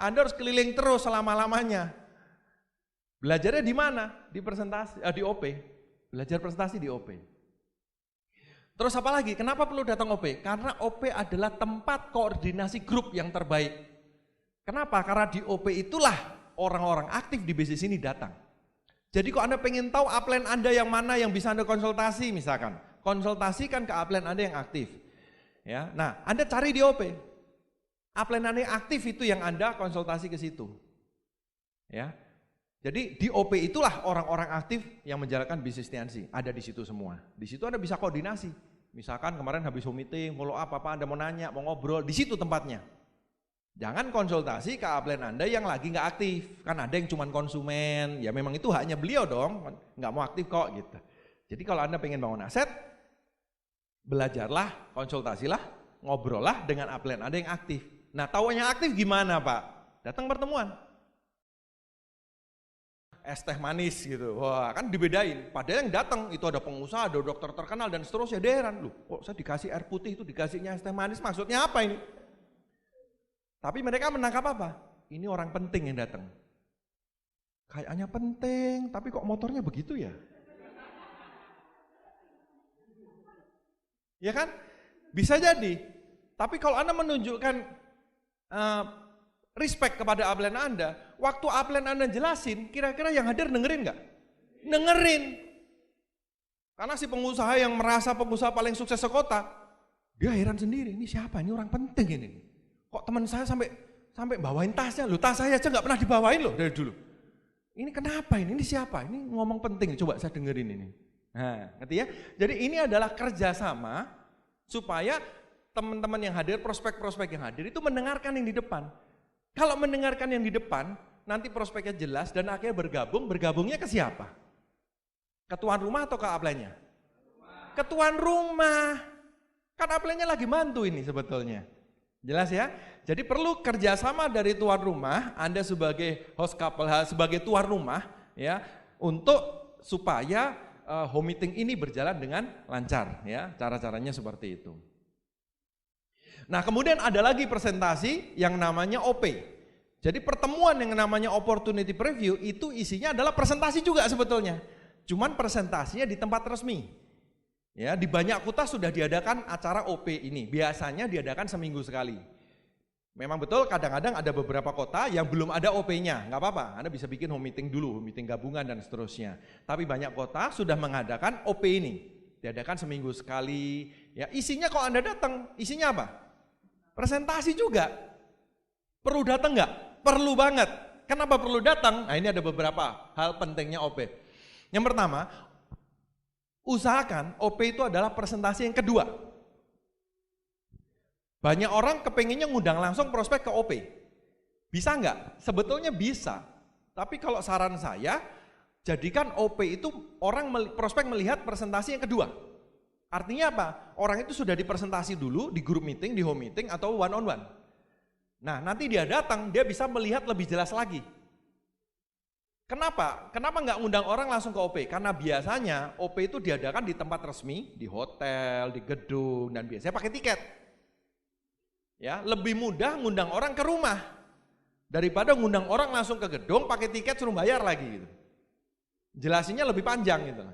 Anda harus keliling terus selama-lamanya. Belajarnya di mana? Di presentasi, di OP. Belajar presentasi di OP. Terus apa lagi? Kenapa perlu datang OP? Karena OP adalah tempat koordinasi grup yang terbaik. Kenapa? Karena di OP itulah orang-orang aktif di bisnis ini datang. Jadi kok Anda pengen tahu upline Anda yang mana yang bisa Anda konsultasi misalkan. Konsultasikan ke upline Anda yang aktif. Ya, nah Anda cari di OP. Upline Anda yang aktif itu yang Anda konsultasi ke situ. Ya. Jadi di OP itulah orang-orang aktif yang menjalankan bisnis TNC, ada di situ semua. Di situ Anda bisa koordinasi. Misalkan kemarin habis home meeting, follow up apa Anda mau nanya, mau ngobrol, di situ tempatnya. Jangan konsultasi ke upline Anda yang lagi nggak aktif. Kan ada yang cuma konsumen, ya memang itu haknya beliau dong, nggak mau aktif kok gitu. Jadi kalau Anda pengen bangun aset, belajarlah, konsultasilah, ngobrollah dengan upline Anda yang aktif. Nah, tahu yang aktif gimana Pak? Datang pertemuan. Es teh manis gitu, wah kan dibedain. Padahal yang datang itu ada pengusaha, ada dokter terkenal dan seterusnya. Dia heran, loh kok saya dikasih air putih itu dikasihnya es teh manis, maksudnya apa ini? Tapi mereka menangkap apa? Ini orang penting yang datang. Kayaknya penting, tapi kok motornya begitu ya? Ya kan? Bisa jadi. Tapi kalau Anda menunjukkan respect kepada upline Anda, waktu upline Anda jelasin, kira-kira yang hadir dengerin nggak? Dengerin. Karena si pengusaha yang merasa pengusaha paling sukses sekota, dia heran sendiri, ini siapa? Ini orang penting ini. Kok teman saya sampai bawain tasnya? Loh, tas saya aja nggak pernah dibawain loh dari dulu. Ini kenapa ini? Ini siapa? Ini ngomong penting, coba saya dengerin ini. Nah, ngerti ya? Jadi ini adalah kerjasama supaya teman-teman yang hadir, prospek-prospek yang hadir itu mendengarkan yang di depan. Kalau mendengarkan yang di depan, nanti prospeknya jelas dan akhirnya bergabungnya ke siapa? Ke tuan rumah atau ke upline-nya? Ke tuan rumah. Kan upline-nya lagi mantu ini sebetulnya. Jelas ya? Jadi perlu kerjasama dari tuan rumah, Anda sebagai host couple, sebagai tuan rumah, ya, untuk supaya home meeting ini berjalan dengan lancar, ya. Cara-caranya seperti itu. Nah, kemudian ada lagi presentasi yang namanya OP. Jadi pertemuan yang namanya opportunity preview itu isinya adalah presentasi juga sebetulnya. Cuman presentasinya di tempat resmi. Ya, di banyak kota sudah diadakan acara OP ini. Biasanya diadakan seminggu sekali. Memang betul kadang-kadang ada beberapa kota yang belum ada OP-nya. Nggak apa-apa, Anda bisa bikin home meeting dulu, meeting gabungan dan seterusnya. Tapi banyak kota sudah mengadakan OP ini. Diadakan seminggu sekali. Ya, isinya kalau Anda datang, isinya apa? Presentasi juga. Perlu datang nggak? Perlu banget. Kenapa perlu datang? Nah, ini ada beberapa hal pentingnya OP. Yang pertama, usahakan OP itu adalah presentasi yang kedua. Banyak orang kepengennya ngundang langsung prospek ke OP. Bisa nggak? Sebetulnya bisa. Tapi kalau saran saya, jadikan OP itu prospek melihat presentasi yang kedua. Artinya apa? Orang itu sudah dipresentasi dulu di group meeting, di home meeting, atau one on one. Nah, nanti dia datang, dia bisa melihat lebih jelas lagi. Kenapa? Kenapa nggak ngundang orang langsung ke OP? Karena biasanya OP itu diadakan di tempat resmi, di hotel, di gedung, dan biasanya pakai tiket. Ya, lebih mudah ngundang orang ke rumah daripada ngundang orang langsung ke gedung pakai tiket suruh bayar lagi gitu. Jelasinnya lebih panjang gitu.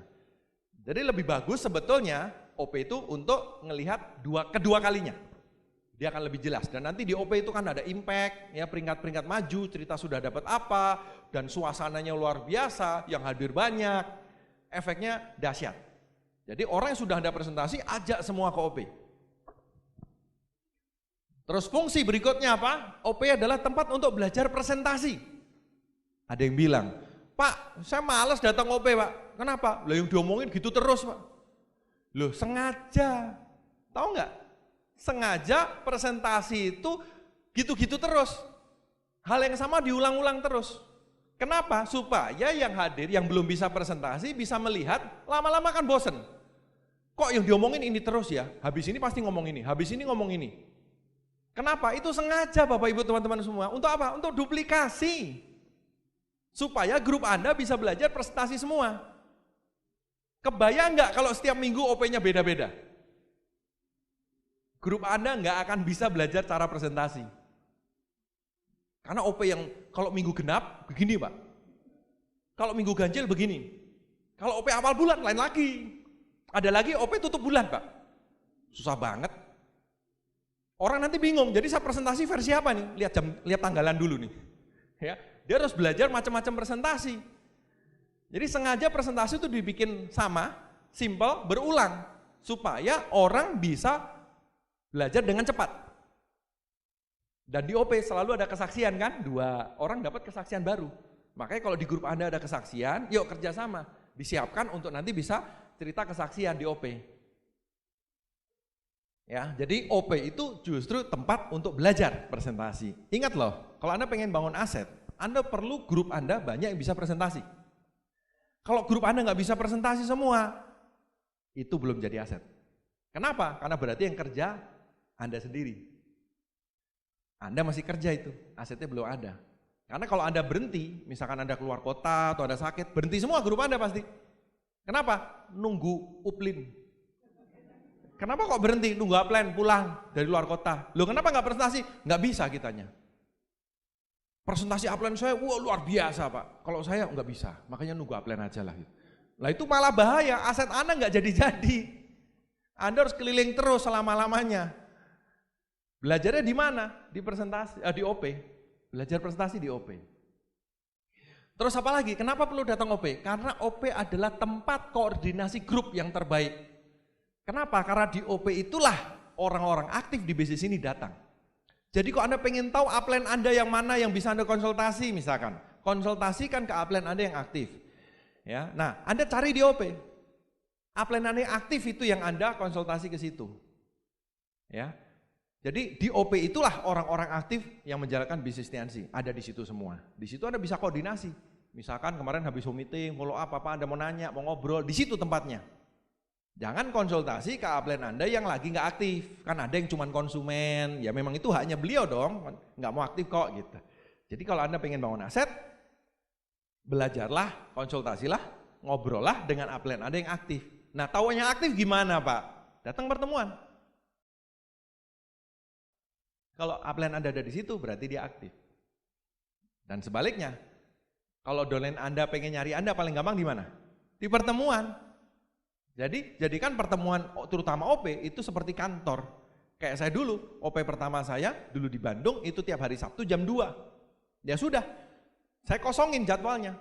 Jadi lebih bagus sebetulnya OP itu untuk ngelihat kedua kalinya. Dia akan lebih jelas. Dan nanti di OP itu kan ada impact, ya peringkat-peringkat maju, cerita sudah dapat apa, dan suasananya luar biasa, yang hadir banyak, efeknya dahsyat. Jadi orang yang sudah ada presentasi, ajak semua ke OP. Terus fungsi berikutnya apa? OP adalah tempat untuk belajar presentasi. Ada yang bilang, Pak, saya malas datang OP Pak. Kenapa? Lah yang diomongin gitu terus Pak. Loh sengaja, tahu nggak? Sengaja presentasi itu gitu-gitu terus. Hal yang sama diulang-ulang terus. Kenapa? Supaya yang hadir, yang belum bisa presentasi, bisa melihat, lama-lama kan bosen. Kok yang diomongin ini terus ya? Habis ini pasti ngomong ini, habis ini ngomong ini. Kenapa? Itu sengaja Bapak Ibu teman-teman semua. Untuk apa? Untuk duplikasi. Supaya grup Anda bisa belajar presentasi semua. Kebayang nggak kalau setiap minggu OP-nya beda-beda? Grup Anda nggak akan bisa belajar cara presentasi. Karena OP yang kalau minggu genap begini Pak. Kalau minggu ganjil begini. Kalau OP awal bulan lain lagi. Ada lagi OP tutup bulan Pak. Susah banget. Orang nanti bingung. Jadi saya presentasi versi apa nih? Lihat tanggalan dulu nih. Ya, dia harus belajar macam-macam presentasi. Jadi sengaja presentasi itu dibikin sama, simple, berulang supaya orang bisa belajar dengan cepat. Dan di OP selalu ada kesaksian kan, 2 orang dapat kesaksian baru. Makanya kalau di grup Anda ada kesaksian, yuk kerjasama. Disiapkan untuk nanti bisa cerita kesaksian di OP. Ya, jadi OP itu justru tempat untuk belajar presentasi. Ingat loh, kalau Anda pengen bangun aset, Anda perlu grup Anda banyak yang bisa presentasi. Kalau grup Anda nggak bisa presentasi semua, itu belum jadi aset. Kenapa? Karena berarti yang kerja Anda sendiri. Anda masih kerja itu, asetnya belum ada. Karena kalau Anda berhenti, misalkan Anda keluar kota atau Anda sakit, berhenti semua grup Anda pasti. Kenapa? Nunggu uplin. Kenapa kok berhenti? Nunggu upline pulang dari luar kota. Loh kenapa nggak presentasi? Nggak bisa kitanya. Presentasi upline saya, wah luar biasa Pak. Kalau saya nggak bisa, makanya nunggu upline aja lah. Lah itu malah bahaya, aset Anda nggak jadi-jadi. Anda harus keliling terus selama-lamanya. Belajarnya di mana? Di presentasi, di OP. Belajar presentasi di OP. Terus apa lagi? Kenapa perlu datang OP? Karena OP adalah tempat koordinasi grup yang terbaik. Kenapa? Karena di OP itulah orang-orang aktif di bisnis ini datang. Jadi kok Anda pengen tahu upline Anda yang mana yang bisa Anda konsultasi misalkan. Konsultasikan ke upline Anda yang aktif. Ya, nah Anda cari di OP. Upline Anda yang aktif itu yang Anda konsultasi ke situ. Ya. Jadi di OP itulah orang-orang aktif yang menjalankan bisnis TNC, ada di situ semua. Di situ Anda bisa koordinasi. Misalkan kemarin habis home meeting, follow up apa Anda mau nanya, mau ngobrol, di situ tempatnya. Jangan konsultasi ke upline Anda yang lagi nggak aktif. Kan ada yang cuma konsumen, ya memang itu haknya beliau dong, nggak mau aktif kok gitu. Jadi kalau Anda pengen bangun aset, belajarlah, konsultasilah, ngobrollah dengan upline Anda yang aktif. Nah tahu yang aktif gimana Pak? Datang pertemuan. Kalau upline Anda ada di situ berarti dia aktif. Dan sebaliknya, kalau downline Anda pengen nyari Anda paling gampang di mana? Di pertemuan. Jadi jadikan pertemuan terutama OP itu seperti kantor. Kayak saya dulu, OP pertama saya dulu di Bandung itu tiap hari Sabtu jam 2. Ya sudah, saya kosongin jadwalnya.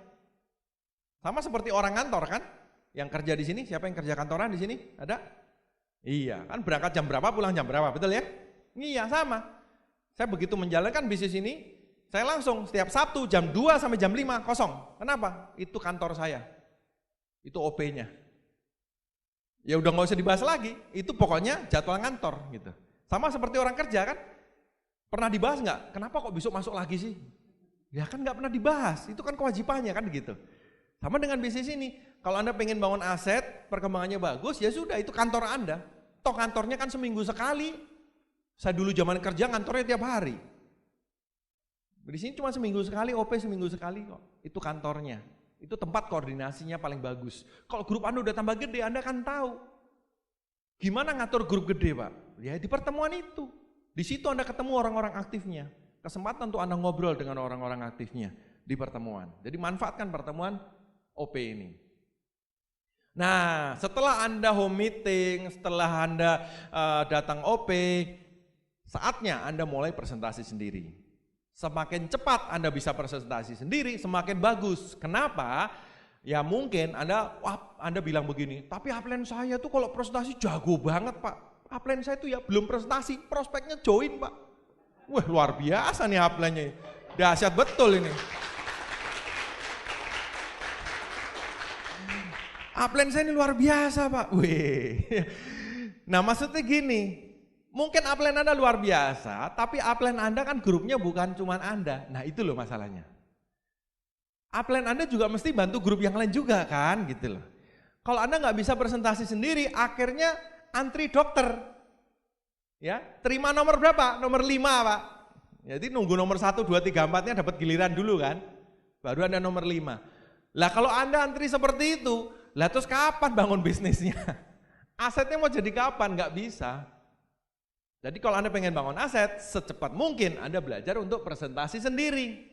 Sama seperti orang kantor kan? Yang kerja di sini, siapa yang kerja kantoran di sini? Ada? Iya, kan berangkat jam berapa, pulang jam berapa, betul ya? Iya, sama. Saya begitu menjalankan bisnis ini, saya langsung setiap Sabtu jam 2 sampai jam 5 kosong. Kenapa? Itu kantor saya. Itu OP-nya. Ya udah nggak usah dibahas lagi, itu pokoknya jadwal kantor gitu. Sama seperti orang kerja kan? Pernah dibahas nggak? Kenapa kok besok masuk lagi sih? Ya kan nggak pernah dibahas, itu kan kewajibannya kan gitu. Sama dengan bisnis ini, kalau Anda pengen bangun aset, perkembangannya bagus, ya sudah itu kantor Anda. Toh kantornya kan seminggu sekali. Saya dulu zaman kerja kantornya tiap hari. Di sini cuma seminggu sekali, OP seminggu sekali kok. Itu kantornya. Itu tempat koordinasinya paling bagus. Kalau grup Anda udah tambah gede, Anda kan tahu. Gimana ngatur grup gede Pak? Ya di pertemuan itu. Di situ Anda ketemu orang-orang aktifnya. Kesempatan untuk Anda ngobrol dengan orang-orang aktifnya di pertemuan. Jadi manfaatkan pertemuan OP ini. Nah setelah Anda home meeting, setelah Anda datang OP, Saatnya Anda mulai presentasi sendiri. Semakin cepat Anda bisa presentasi sendiri, semakin bagus. Kenapa? Ya mungkin Anda bilang begini, tapi upline saya tuh kalau presentasi jago banget Pak. Upline saya tuh ya belum presentasi, prospeknya join Pak. Wah luar biasa nih upline-nya, dahsyat betul ini. Upline saya ini luar biasa Pak. Wih. Nah maksudnya gini, mungkin upline Anda luar biasa, tapi upline Anda kan grupnya bukan cuma Anda. Nah itu loh masalahnya. Upline Anda juga mesti bantu grup yang lain juga kan gitu loh. Kalau Anda nggak bisa presentasi sendiri, akhirnya antri dokter. Ya, terima nomor berapa? Nomor 5 Pak. Jadi nunggu nomor 1, 2, 3, 4-nya dapat giliran dulu kan. Baru Anda nomor 5. Lah kalau Anda antri seperti itu, lah terus kapan bangun bisnisnya? Asetnya mau jadi kapan? Nggak bisa. Jadi kalau Anda pengen bangun aset, secepat mungkin Anda belajar untuk presentasi sendiri.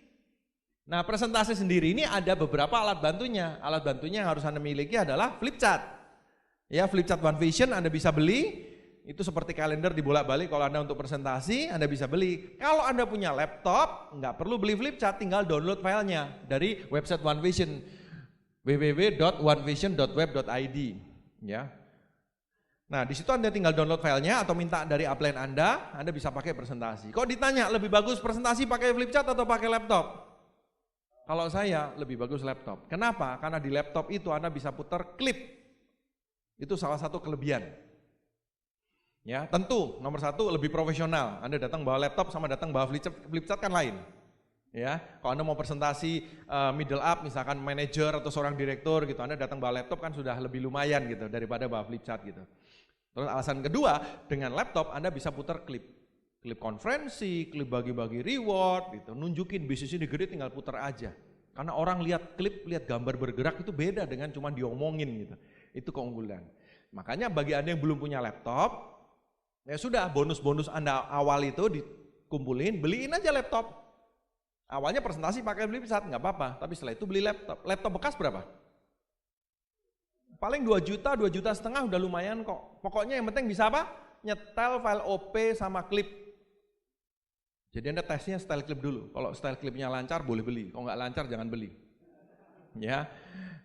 Nah presentasi sendiri ini ada beberapa alat bantunya. Alat bantunya yang harus Anda miliki adalah flipchart. Ya flipchart OneVision Anda bisa beli. Itu seperti kalender dibolak-balik, kalau Anda untuk presentasi Anda bisa beli. Kalau Anda punya laptop, nggak perlu beli flipchart, tinggal download filenya dari website OneVision, www.onevision.web.id. Ya. Nah di situ Anda tinggal download filenya atau minta dari upline Anda bisa pakai presentasi. Kok ditanya lebih bagus presentasi pakai flipchart atau pakai laptop? Kalau saya lebih bagus laptop. Kenapa? Karena di laptop itu Anda bisa putar klip. Itu salah satu kelebihan. Ya, tentu nomor 1 lebih profesional. Anda datang bawa laptop sama datang bawa flipchart kan lain. Ya, kalau Anda mau presentasi middle up, misalkan manajer atau seorang direktur gitu, Anda datang bawa laptop kan sudah lebih lumayan gitu daripada bawa flipchart gitu. Terus alasan kedua, dengan laptop Anda bisa putar klip. Klip konferensi, klip bagi-bagi reward gitu. Nunjukin bisnisnya gede tinggal putar aja. Karena orang lihat klip, lihat gambar bergerak itu beda dengan cuma diomongin gitu. Itu keunggulan. Makanya bagi Anda yang belum punya laptop, ya sudah bonus-bonus Anda awal itu dikumpulin, beliin aja laptop. Awalnya presentasi pakai flipchart nggak apa-apa, tapi setelah itu beli laptop. Laptop bekas berapa? Paling 2 juta, 2,5 juta udah lumayan kok. Pokoknya yang penting bisa apa? Nyetel file OP sama klip. Jadi Anda tesnya style clip dulu. Kalau style clipnya lancar boleh beli, kalau nggak lancar jangan beli. Ya.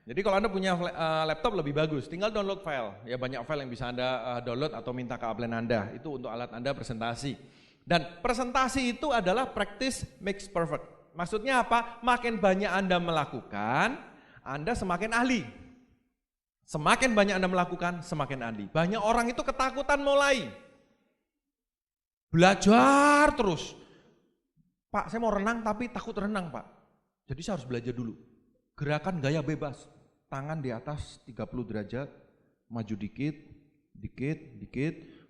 Jadi kalau Anda punya laptop lebih bagus, tinggal download file. Ya banyak file yang bisa Anda download atau minta ke upline Anda. Itu untuk alat Anda presentasi. Dan presentasi itu adalah practice makes perfect. Maksudnya apa? Makin banyak Anda melakukan, Anda semakin ahli. Semakin banyak Anda melakukan, semakin ahli. Banyak orang itu ketakutan mulai. Belajar terus. Pak, saya mau renang tapi takut renang, Pak. Jadi saya harus belajar dulu. Gerakan gaya bebas. Tangan di atas 30 derajat, maju dikit,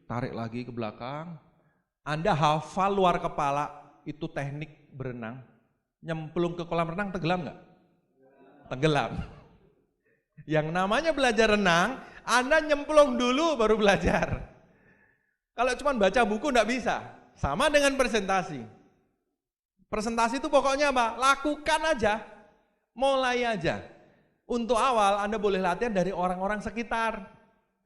tarik lagi ke belakang. Anda hafal luar kepala, itu teknik berenang. Nyemplung ke kolam renang tenggelam nggak? Tenggelam. Yang namanya belajar renang, Anda nyemplung dulu baru belajar. Kalau cuma baca buku nggak bisa. Sama dengan presentasi. Presentasi itu pokoknya apa? Lakukan aja, mulai aja. Untuk awal Anda boleh latihan dari orang-orang sekitar.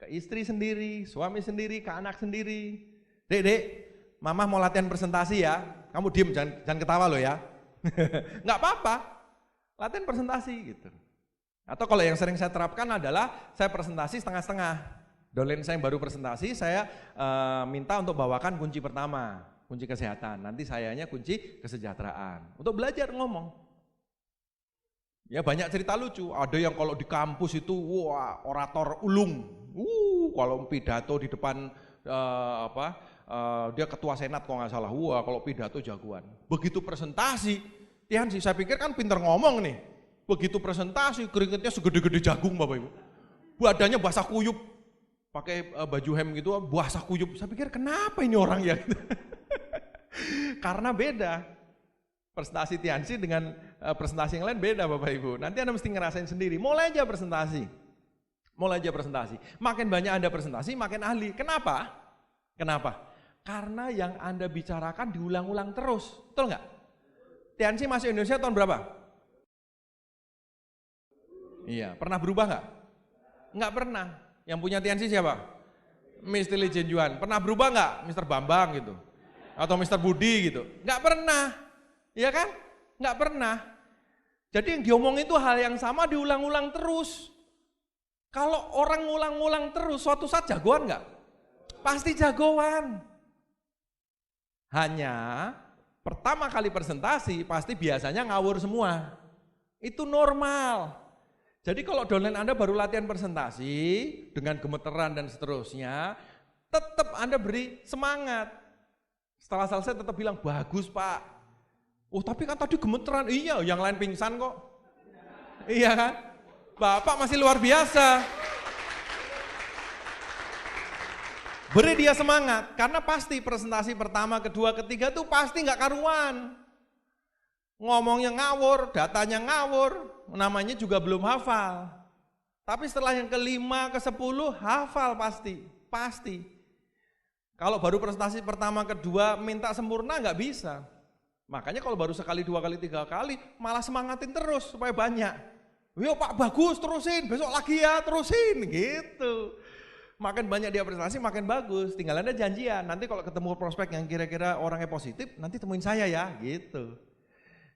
Ke istri sendiri, suami sendiri, ke anak sendiri. Dek, mama mau latihan presentasi ya. Kamu diem, jangan ketawa loh ya. Nggak apa-apa, latihan presentasi gitu. Atau kalau yang sering saya terapkan adalah saya presentasi setengah-setengah. Dolen saya yang baru presentasi, saya minta untuk bawakan kunci pertama, kunci kesehatan. Nanti sayanya kunci kesejahteraan. Untuk belajar ngomong. Ya banyak cerita lucu. Ada yang kalau di kampus itu wah orator ulung. Kalau pidato di depan dia ketua senat kalau nggak salah. Wah kalau pidato jagoan. Begitu presentasi, Tiansi saya pikir kan pinter ngomong nih. Begitu presentasi keringetnya segede-gede jagung Bapak Ibu. Badannya basah kuyup. Pakai baju hem gitu basah kuyup. Saya pikir kenapa ini orang ya? Karena beda. Presentasi Tiansi dengan presentasi yang lain beda Bapak Ibu. Nanti Anda mesti ngerasain sendiri. Mulai aja presentasi. Makin banyak Anda presentasi, makin ahli. Kenapa? Karena yang Anda bicarakan diulang-ulang terus. Betul nggak? Tiansi masuk Indonesia tahun berapa? Iya, pernah berubah nggak? Nggak pernah. Yang punya Tiansi siapa? Mr. Lee Jen Yuan. Pernah berubah nggak? Mr. Bambang gitu. Atau Mr. Budi gitu. Nggak pernah, ya kan? Nggak pernah. Jadi yang diomongin itu hal yang sama diulang-ulang terus. Kalau orang ngulang-ngulang terus, suatu saat jagoan nggak? Pasti jagoan. Hanya pertama kali presentasi pasti biasanya ngawur semua. Itu normal. Jadi kalau downline Anda baru latihan presentasi dengan gemeteran dan seterusnya, tetap Anda beri semangat. Setelah selesai tetap bilang, bagus Pak. Oh tapi kan tadi gemeteran, iya yang lain pingsan kok. Iya kan? Bapak masih luar biasa. Beri dia semangat, karena pasti presentasi pertama, kedua, ketiga tuh pasti nggak karuan. Ngomongnya ngawur, datanya ngawur, namanya juga belum hafal. Tapi setelah yang kelima, ke-10 hafal pasti. Kalau baru presentasi pertama, kedua minta sempurna nggak bisa. Makanya kalau baru sekali, 2 kali, 3 kali malah semangatin terus supaya banyak. Yo Pak bagus terusin, besok lagi ya terusin gitu. Makin banyak dia presentasi makin bagus. Tinggal Anda janjian, nanti kalau ketemu prospek yang kira-kira orangnya positif, nanti temuin saya ya gitu.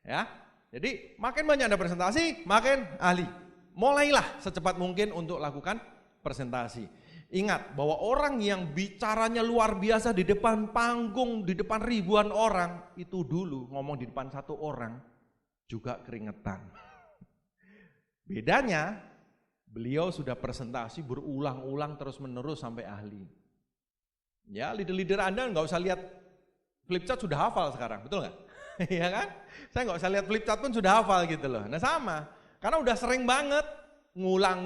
Ya, jadi makin banyak Anda presentasi, makin ahli. Mulailah secepat mungkin untuk lakukan presentasi. Ingat bahwa orang yang bicaranya luar biasa di depan panggung, di depan ribuan orang, itu dulu ngomong di depan 1 orang juga keringetan. Bedanya, beliau sudah presentasi berulang-ulang terus-menerus sampai ahli. Ya, leader-leader Anda nggak usah lihat flip chart sudah hafal sekarang, betul nggak? Iya kan? Saya nggak usah lihat flip chart pun sudah hafal gitu loh. Nah sama, karena udah sering banget ngulang.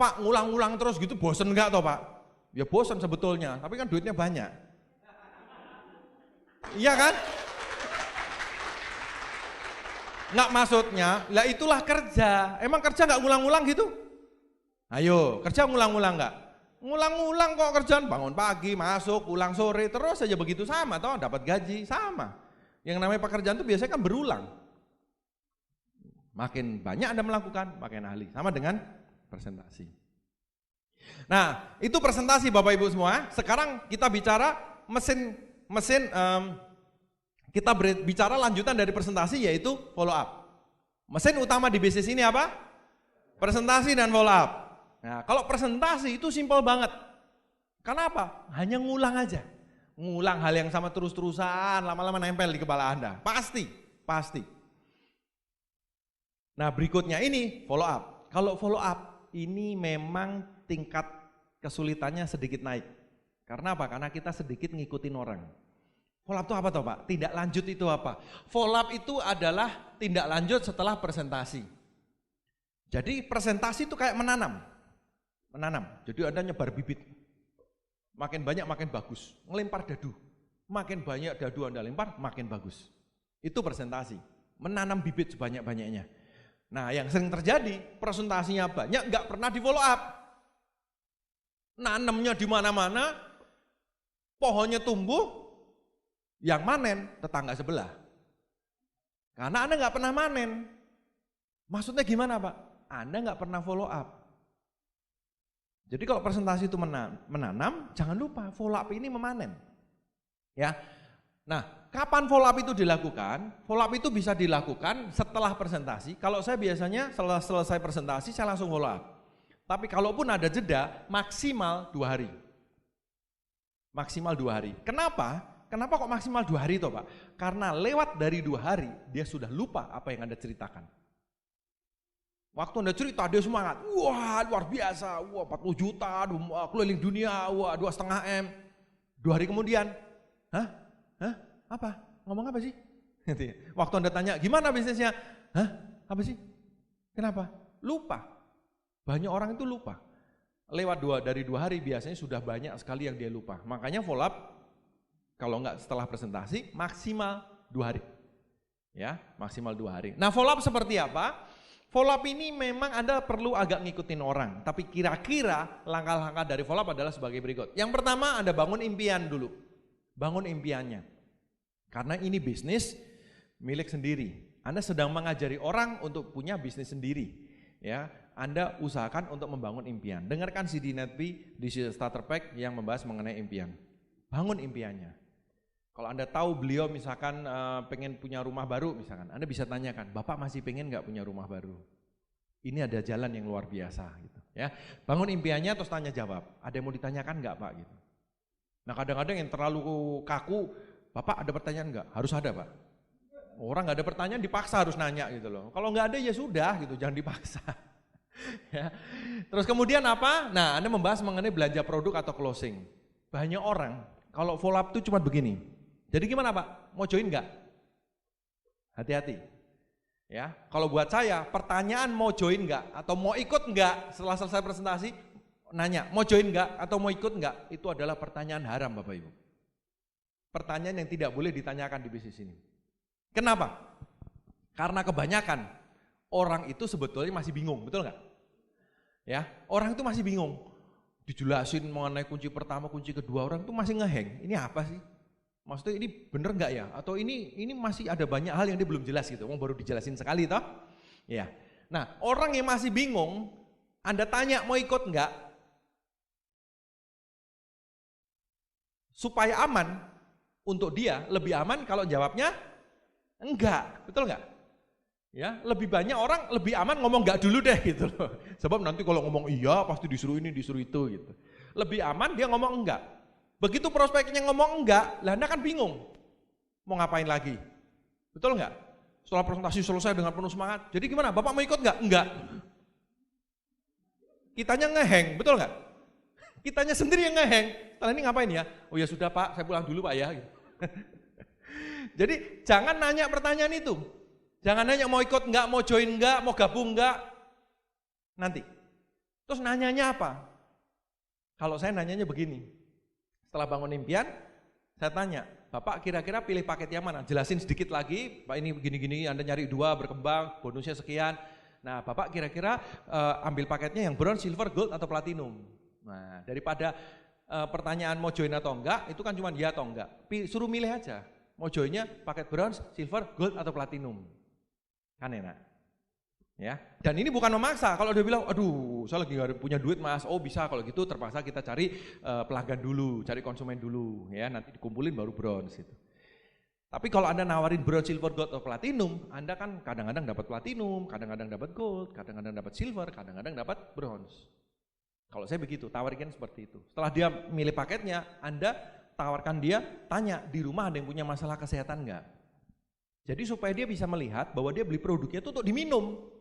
Pak ngulang-ngulang terus gitu bosen nggak toh Pak? Ya bosen sebetulnya, tapi kan duitnya banyak. Iya kan? Nggak maksudnya, lah itulah kerja. Emang kerja nggak ngulang-ngulang gitu? Ayo, kerja ngulang-ngulang nggak? Ngulang-ngulang kok kerjaan, bangun pagi, masuk, pulang sore, terus aja begitu sama toh, dapat gaji, sama. Yang namanya pekerjaan itu biasanya kan berulang. Makin banyak Anda melakukan, makin ahli. Sama dengan presentasi. Nah, itu presentasi Bapak Ibu semua. Sekarang kita bicara kita bicara lanjutan dari presentasi yaitu follow up. Mesin utama di bisnis ini apa? Presentasi dan follow up. Nah, kalau presentasi itu simpel banget. Kenapa? Hanya ngulang aja. Ngulang hal yang sama terus-terusan, lama-lama nempel di kepala Anda. Pasti. Nah, berikutnya ini follow up. Kalau follow up ini memang tingkat kesulitannya sedikit naik. Karena apa? Karena kita sedikit ngikutin orang. Follow up itu apa toh Pak? Tindak lanjut itu apa? Follow up itu adalah tindak lanjut setelah presentasi. Jadi presentasi itu kayak menanam. Jadi Anda nyebar bibit. Makin banyak makin bagus. Ngelempar dadu. Makin banyak dadu Anda lempar makin bagus. Itu presentasi. Menanam bibit sebanyak-banyaknya. Nah yang sering terjadi presentasinya banyak nggak pernah di follow up. Nanamnya di mana-mana, pohonnya tumbuh, yang manen tetangga sebelah. Karena Anda nggak pernah manen. Maksudnya gimana Pak? Anda nggak pernah follow up. Jadi kalau presentasi itu menanam, jangan lupa follow up ini memanen. Ya. Nah, kapan follow up itu dilakukan? Follow up itu bisa dilakukan setelah presentasi. Kalau saya biasanya setelah selesai presentasi saya langsung follow up. Tapi kalaupun ada jeda, maksimal 2 hari. Maksimal 2 hari. Kenapa? Kenapa kok maksimal 2 hari toh Pak? Karena lewat dari 2 hari, dia sudah lupa apa yang Anda ceritakan. Waktu Anda cerita, dia semangat. Wah luar biasa, wah 40 juta, keliling dunia, wah 2,5 M. 2 hari kemudian, Hah? Apa? Ngomong apa sih? Waktu Anda tanya, gimana bisnisnya? Hah? Apa sih? Kenapa? Lupa. Banyak orang itu lupa. Lewat dari 2 hari biasanya sudah banyak sekali yang dia lupa. Makanya follow up, kalau enggak setelah presentasi, maksimal 2 hari. Ya, maksimal 2 hari. Nah follow up seperti apa? Follow up ini memang Anda perlu agak ngikutin orang. Tapi kira-kira langkah-langkah dari follow up adalah sebagai berikut. Yang pertama Anda bangun impian dulu. Bangun impiannya. Karena ini bisnis milik sendiri. Anda sedang mengajari orang untuk punya bisnis sendiri. Ya, Anda usahakan untuk membangun impian. Dengarkan CD Netby di Starter Pack yang membahas mengenai impian. bangun impiannya. Kalau Anda tahu beliau misalkan pengen punya rumah baru misalkan, Anda bisa tanyakan, Bapak masih pengen nggak punya rumah baru? Ini ada jalan yang luar biasa gitu ya. Bangun impiannya terus tanya jawab. Ada yang mau ditanyakan nggak Pak gitu. Nah kadang-kadang yang terlalu kaku, Bapak ada pertanyaan nggak? Harus ada Pak. Orang nggak ada pertanyaan dipaksa harus nanya gitu loh. Kalau nggak ada ya sudah gitu, jangan dipaksa. Ya. Terus kemudian apa? Nah Anda membahas mengenai belanja produk atau closing. Banyak orang kalau follow up itu cuma begini. Jadi gimana Pak? Mau join nggak? Hati-hati. Ya, kalau buat saya pertanyaan mau join nggak atau mau ikut nggak setelah selesai presentasi, nanya mau join nggak atau mau ikut nggak, itu adalah pertanyaan haram Bapak Ibu. Pertanyaan yang tidak boleh ditanyakan di bisnis ini. Kenapa? Karena kebanyakan orang itu sebetulnya masih bingung, betul nggak? Ya, orang itu masih bingung. Dijelasin mengenai kunci pertama, kunci kedua, orang itu masih ngeheng. Ini apa sih? Maksudnya ini bener nggak ya? Atau ini masih ada banyak hal yang dia belum jelas gitu. Baru dijelasin sekali toh. Ya. Nah, orang yang masih bingung, Anda tanya mau ikut nggak? Supaya aman untuk dia, lebih aman kalau jawabnya enggak, betul nggak? Ya, lebih banyak orang lebih aman ngomong enggak dulu deh gitu loh. Sebab nanti kalau ngomong iya pasti disuruh ini, disuruh itu gitu. Lebih aman dia ngomong enggak. Begitu prospeknya ngomong enggak, lah Anda kan bingung. Mau ngapain lagi? Betul enggak? Setelah presentasi selesai dengan penuh semangat. Jadi gimana? Bapak mau ikut enggak? Enggak. Kitanya ngeheng, betul enggak? Kitanya sendiri yang ngeheng. Setelah ini ngapain ya? Oh ya sudah Pak, saya pulang dulu Pak ya. Jadi jangan nanya pertanyaan itu. Jangan nanya mau ikut enggak, mau join enggak, mau gabung enggak. Nanti. Terus nanyanya apa? Kalau saya nanyanya begini. Setelah bangun impian, saya tanya, Bapak kira-kira pilih paket yang mana? Jelasin sedikit lagi, Pak ini begini-gini, Anda nyari 2 berkembang, bonusnya sekian. Nah Bapak kira-kira ambil paketnya yang bronze, silver, gold atau platinum. Nah daripada pertanyaan mau join atau enggak, itu kan cuma ya atau enggak. Suruh milih aja, mau joinnya paket bronze, silver, gold atau platinum. Kan enak. Ya, dan ini bukan memaksa. Kalau dia bilang, aduh, saya lagi nggak punya duit mas, oh bisa kalau gitu terpaksa kita cari pelanggan dulu, cari konsumen dulu, ya nanti dikumpulin baru bronze itu. Tapi kalau Anda nawarin bronze, silver, gold atau platinum, Anda kan kadang-kadang dapat platinum, kadang-kadang dapat gold, kadang-kadang dapat silver, kadang-kadang dapat bronze. Kalau saya begitu, tawarkan seperti itu. Setelah dia milih paketnya, Anda tawarkan dia, tanya di rumah ada yang punya masalah kesehatan nggak? Jadi supaya dia bisa melihat bahwa dia beli produknya itu untuk diminum.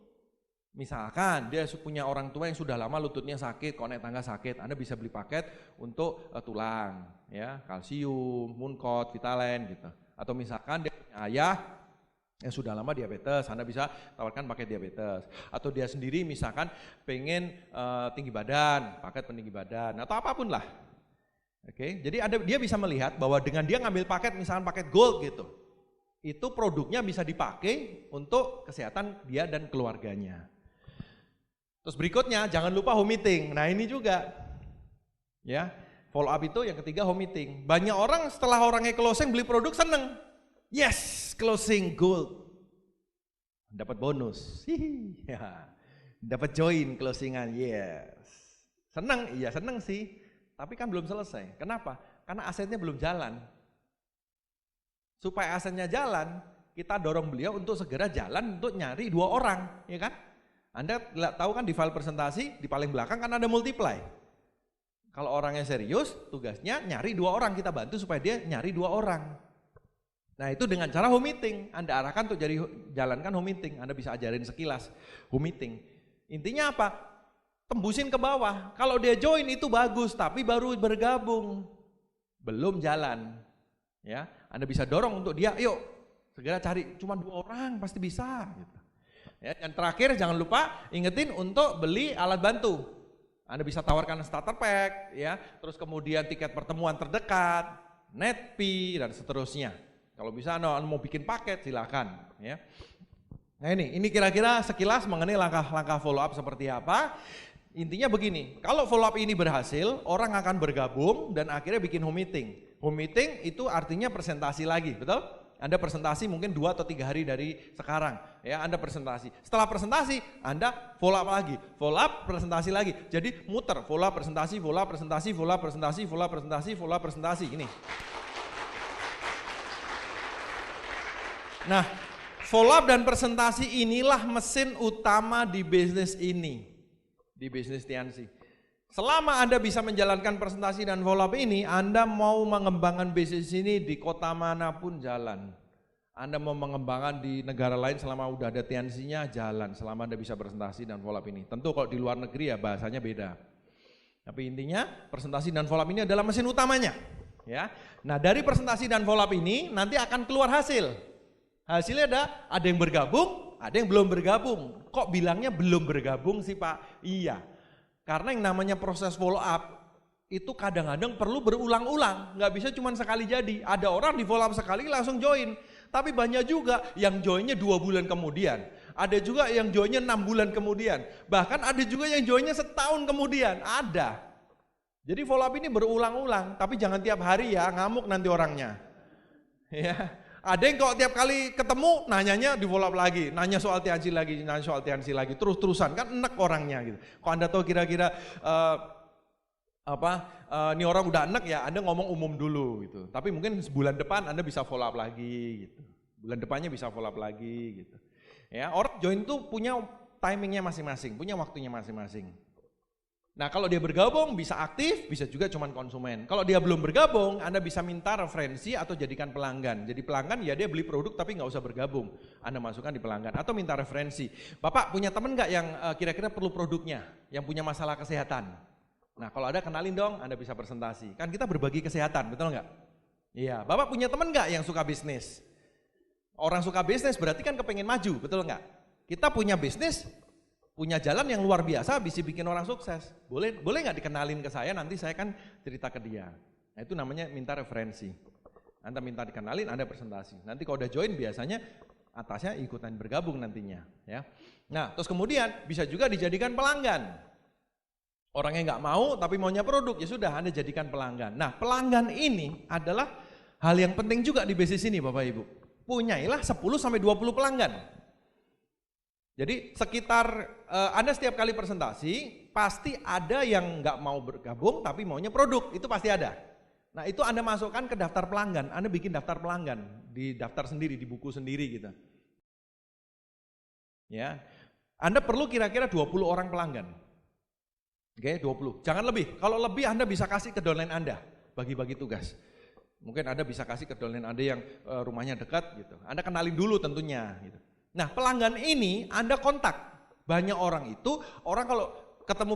Misalkan dia punya orang tua yang sudah lama lututnya sakit, kalau naik tangga sakit, Anda bisa beli paket untuk tulang, ya, kalsium, Mooncott, Vitalen gitu. Atau misalkan dia punya ayah yang sudah lama diabetes, Anda bisa tawarkan paket diabetes. Atau dia sendiri misalkan pengen tinggi badan, paket peninggi badan, atau apapun lah. Oke, jadi dia bisa melihat bahwa dengan dia ngambil paket, misalkan paket gold gitu, itu produknya bisa dipakai untuk kesehatan dia dan keluarganya. Terus berikutnya jangan lupa home meeting. Nah ini juga ya, follow up itu yang ketiga home meeting. Banyak orang setelah orangnya closing beli produk seneng. Yes, closing gold. Dapat bonus. Ya. Dapat join closingan. Yes. Seneng, iya seneng sih. Tapi kan belum selesai. Kenapa? Karena asetnya belum jalan. Supaya asetnya jalan, kita dorong beliau untuk segera jalan untuk nyari 2 orang, ya kan? Anda tahu kan di file presentasi, di paling belakang kan ada multiply. Kalau orangnya serius, tugasnya nyari 2 orang, kita bantu supaya dia nyari 2 orang. Nah itu dengan cara home meeting, Anda arahkan untuk jalankan home meeting, Anda bisa ajarin sekilas home meeting. Intinya apa? Tembusin ke bawah, kalau dia join itu bagus, tapi baru bergabung, belum jalan. Ya, Anda bisa dorong untuk dia, yuk segera cari, cuma 2 orang pasti bisa gitu. Ya, yang terakhir jangan lupa ingetin untuk beli alat bantu. Anda bisa tawarkan starter pack, ya, terus kemudian tiket pertemuan terdekat, netpi dan seterusnya. Kalau bisa Anda mau bikin paket silakan, ya. Nah ini kira-kira sekilas mengenai langkah-langkah follow up seperti apa. Intinya begini, kalau follow up ini berhasil, orang akan bergabung dan akhirnya bikin home meeting. Home meeting itu artinya presentasi lagi, betul? Anda presentasi mungkin 2 atau 3 hari dari sekarang, ya Anda presentasi. Setelah presentasi, Anda follow up lagi, follow up presentasi lagi. Jadi muter, follow up presentasi, follow up presentasi, follow up presentasi, follow up presentasi, follow up presentasi. Ini. Nah, follow up dan presentasi inilah mesin utama di bisnis ini, di bisnis Tiansi. Selama Anda bisa menjalankan presentasi dan follow up ini, Anda mau mengembangkan bisnis ini di kota manapun jalan. Anda mau mengembangkan di negara lain selama udah ada Tiansinya jalan, selama Anda bisa presentasi dan follow up ini. Tentu kalau di luar negeri ya bahasanya beda. Tapi intinya presentasi dan follow up ini adalah mesin utamanya. Ya. Nah dari presentasi dan follow up ini nanti akan keluar hasil. Hasilnya ada yang bergabung, ada yang belum bergabung. Kok bilangnya belum bergabung sih Pak? Iya. Karena yang namanya proses follow up itu kadang-kadang perlu berulang-ulang, nggak bisa cuma sekali jadi. Ada orang di follow up sekali langsung join, tapi banyak juga yang joinnya 2 bulan kemudian. Ada juga yang joinnya 6 bulan kemudian, bahkan ada juga yang joinnya setahun kemudian, ada. Jadi follow up ini berulang-ulang, tapi jangan tiap hari ya, ngamuk nanti orangnya. Ya. Ada yang kok tiap kali ketemu nanyanya di follow up lagi, nanya soal Tiansi lagi, nanya soal Tiansi lagi, terus-terusan kan enek orangnya gitu. Kok Anda tahu kira-kira ini orang udah enek ya, Anda ngomong umum dulu gitu. Tapi mungkin sebulan depan Anda bisa follow up lagi gitu. Bulan depannya bisa follow up lagi gitu. Ya, orang join tuh punya timingnya masing-masing, punya waktunya masing-masing. Nah kalau dia bergabung bisa aktif, bisa juga cuman konsumen. Kalau dia belum bergabung, Anda bisa minta referensi atau jadikan pelanggan. Jadi pelanggan ya dia beli produk tapi nggak usah bergabung. Anda masukkan di pelanggan atau minta referensi. Bapak punya teman nggak yang kira-kira perlu produknya, yang punya masalah kesehatan? Nah kalau ada kenalin dong, Anda bisa presentasi. Kan kita berbagi kesehatan, betul nggak? Iya. Bapak punya teman nggak yang suka bisnis? Orang suka bisnis berarti kan kepengen maju, betul nggak? Kita punya bisnis, punya jalan yang luar biasa bisa bikin orang sukses. Boleh nggak dikenalin ke saya, nanti saya kan cerita ke dia. Nah itu namanya minta referensi. Anda minta dikenalin, Anda presentasi. Nanti kalau udah join biasanya atasnya ikutan bergabung nantinya. Ya. Nah terus kemudian bisa juga dijadikan pelanggan. Orangnya nggak mau tapi maunya produk, ya sudah Anda jadikan pelanggan. Nah pelanggan ini adalah hal yang penting juga di bisnis ini Bapak Ibu. Punyailah 10-20 pelanggan. Jadi sekitar Anda setiap kali presentasi pasti ada yang nggak mau bergabung tapi maunya produk, itu pasti ada. Nah itu Anda masukkan ke daftar pelanggan, Anda bikin daftar pelanggan di daftar sendiri, di buku sendiri gitu. Ya, Anda perlu kira-kira 20 orang pelanggan. Oke, 20, jangan lebih. Kalau lebih Anda bisa kasih ke downline Anda, bagi-bagi tugas. Mungkin Anda bisa kasih ke downline Anda yang rumahnya dekat gitu. Anda kenalin dulu tentunya gitu. Nah pelanggan ini Anda kontak, banyak orang itu, orang kalau ketemu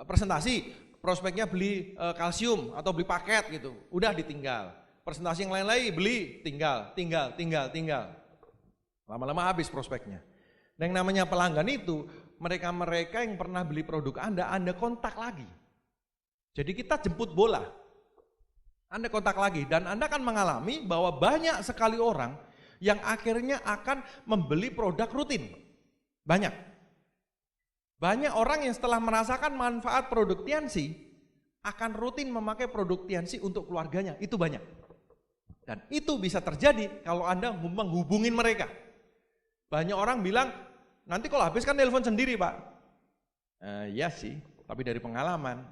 presentasi, prospeknya beli kalsium atau beli paket gitu, udah ditinggal. Presentasi yang lain-lain beli, tinggal. Lama-lama habis prospeknya. Dan yang namanya pelanggan itu, mereka-mereka yang pernah beli produk Anda kontak lagi. Jadi kita jemput bola, Anda kontak lagi dan Anda akan mengalami bahwa banyak sekali orang yang akhirnya akan membeli produk rutin. Banyak orang yang setelah merasakan manfaat produk Tiansi akan rutin memakai produk Tiansi untuk keluarganya, itu banyak. Dan itu bisa terjadi kalau Anda menghubungin mereka. Banyak orang bilang, nanti kalau habis kan telepon sendiri Pak. Iya sih, tapi dari pengalaman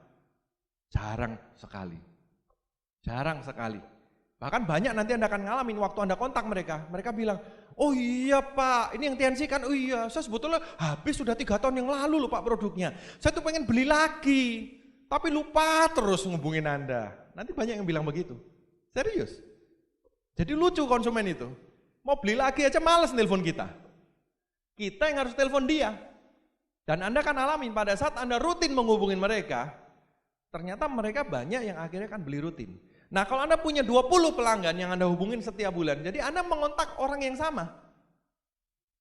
jarang sekali. Bahkan banyak nanti Anda akan ngalamin waktu Anda kontak mereka. Mereka bilang, oh iya Pak, ini yang Tiansi kan, oh iya saya sebetulnya habis sudah 3 tahun yang lalu loh Pak produknya. Saya tuh pengen beli lagi, tapi lupa terus ngubungin Anda. Nanti banyak yang bilang begitu, serius. Jadi lucu konsumen itu, mau beli lagi aja males nelpon kita. Kita yang harus telepon dia. Dan Anda kan alamin pada saat Anda rutin menghubungin mereka, ternyata mereka banyak yang akhirnya kan beli rutin. Nah kalau Anda punya 20 pelanggan yang Anda hubungin setiap bulan, jadi Anda mengontak orang yang sama.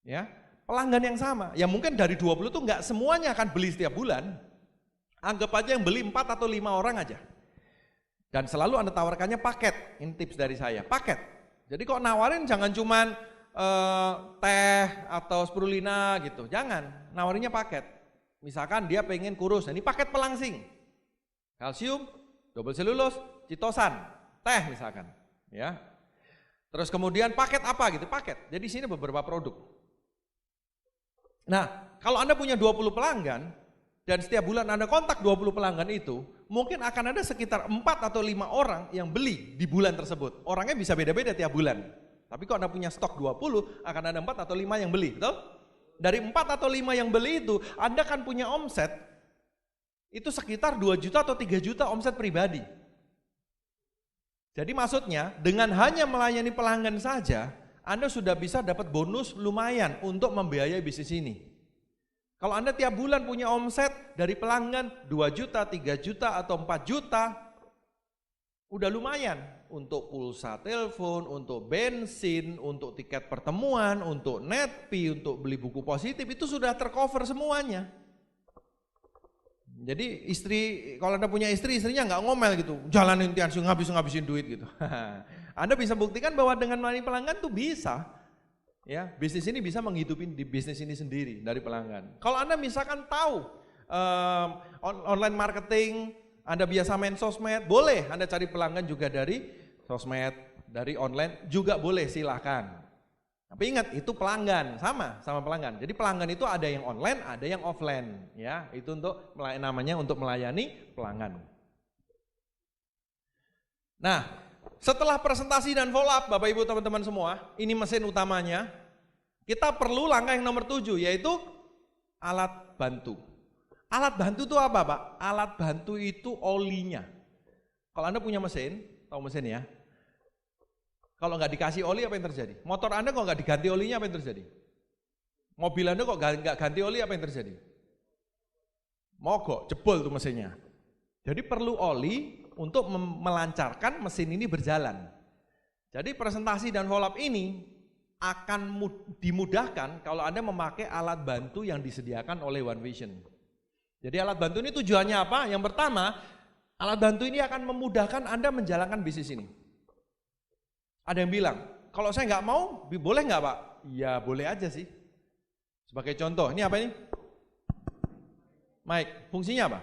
Ya, pelanggan yang sama. Ya mungkin dari 20 itu nggak semuanya akan beli setiap bulan. Anggap aja yang beli 4 atau 5 orang aja. Dan selalu Anda tawarkannya paket. Ini tips dari saya, paket. Jadi kok nawarin jangan cuman teh atau spirulina gitu. Jangan, nawarinnya paket. Misalkan dia pengen kurus, ini paket pelangsing. Kalsium, double selulose, citosan, teh misalkan, ya. Terus kemudian paket apa gitu, paket. Jadi sini beberapa produk. Nah, kalau Anda punya 20 pelanggan, dan setiap bulan Anda kontak 20 pelanggan itu, mungkin akan ada sekitar 4 atau 5 orang yang beli di bulan tersebut. Orangnya bisa beda-beda tiap bulan. Tapi kalau Anda punya stok 20, akan ada 4 atau 5 yang beli, betul? Dari 4 atau 5 yang beli itu, Anda kan punya omset, itu sekitar 2 juta atau 3 juta omset pribadi. Jadi maksudnya, dengan hanya melayani pelanggan saja, Anda sudah bisa dapat bonus lumayan untuk membiayai bisnis ini. Kalau Anda tiap bulan punya omset dari pelanggan 2 juta, 3 juta, atau 4 juta, udah lumayan untuk pulsa telepon, untuk bensin, untuk tiket pertemuan, untuk netpay, untuk beli buku positif, itu sudah tercover semuanya. Jadi istri, kalau Anda punya istri, istrinya nggak ngomel gitu, jalanin tiansu ngabisin duit gitu. Anda bisa buktikan bahwa dengan melayani pelanggan tuh bisa. Ya, bisnis ini bisa menghidupin di bisnis ini sendiri dari pelanggan. Kalau Anda misalkan tahu online marketing, Anda biasa main sosmed, boleh Anda cari pelanggan juga dari sosmed, dari online juga boleh, silakan. Tapi ingat, itu pelanggan, sama pelanggan. Jadi pelanggan itu ada yang online, ada yang offline, ya. Itu untuk namanya untuk melayani pelanggan. Nah, setelah presentasi dan follow up, Bapak Ibu teman-teman semua, ini mesin utamanya. Kita perlu langkah yang nomor 7, yaitu alat bantu. Alat bantu itu apa, Pak? Alat bantu itu olinya. Kalau Anda punya mesin, tahu mesin ya? Kalau nggak dikasih oli apa yang terjadi? Motor Anda kok nggak diganti olinya apa yang terjadi? Mobil Anda kok nggak ganti oli apa yang terjadi? Mogok, jebol tuh mesinnya. Jadi perlu oli untuk melancarkan mesin ini berjalan. Jadi presentasi dan follow up ini akan dimudahkan kalau Anda memakai alat bantu yang disediakan oleh One Vision. Jadi alat bantu ini tujuannya apa? Yang pertama, alat bantu ini akan memudahkan Anda menjalankan bisnis ini. Ada yang bilang, kalau saya nggak mau, boleh nggak Pak? Ya boleh aja sih. Sebagai contoh, ini apa ini? Mic, fungsinya apa?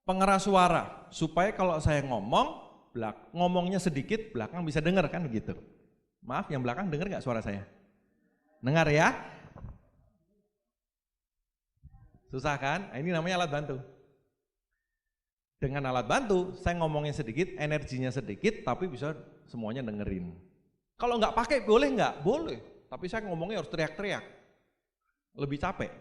Pengeras suara, supaya kalau saya ngomongnya sedikit, belakang bisa dengar kan gitu. Maaf, yang belakang dengar nggak suara saya? Dengar ya? Susah kan? Nah, ini namanya alat bantu. Dengan alat bantu, saya ngomongnya sedikit, energinya sedikit, tapi bisa semuanya dengerin. Kalau nggak pakai, boleh nggak? Boleh. Tapi saya ngomongnya harus teriak-teriak. Lebih capek.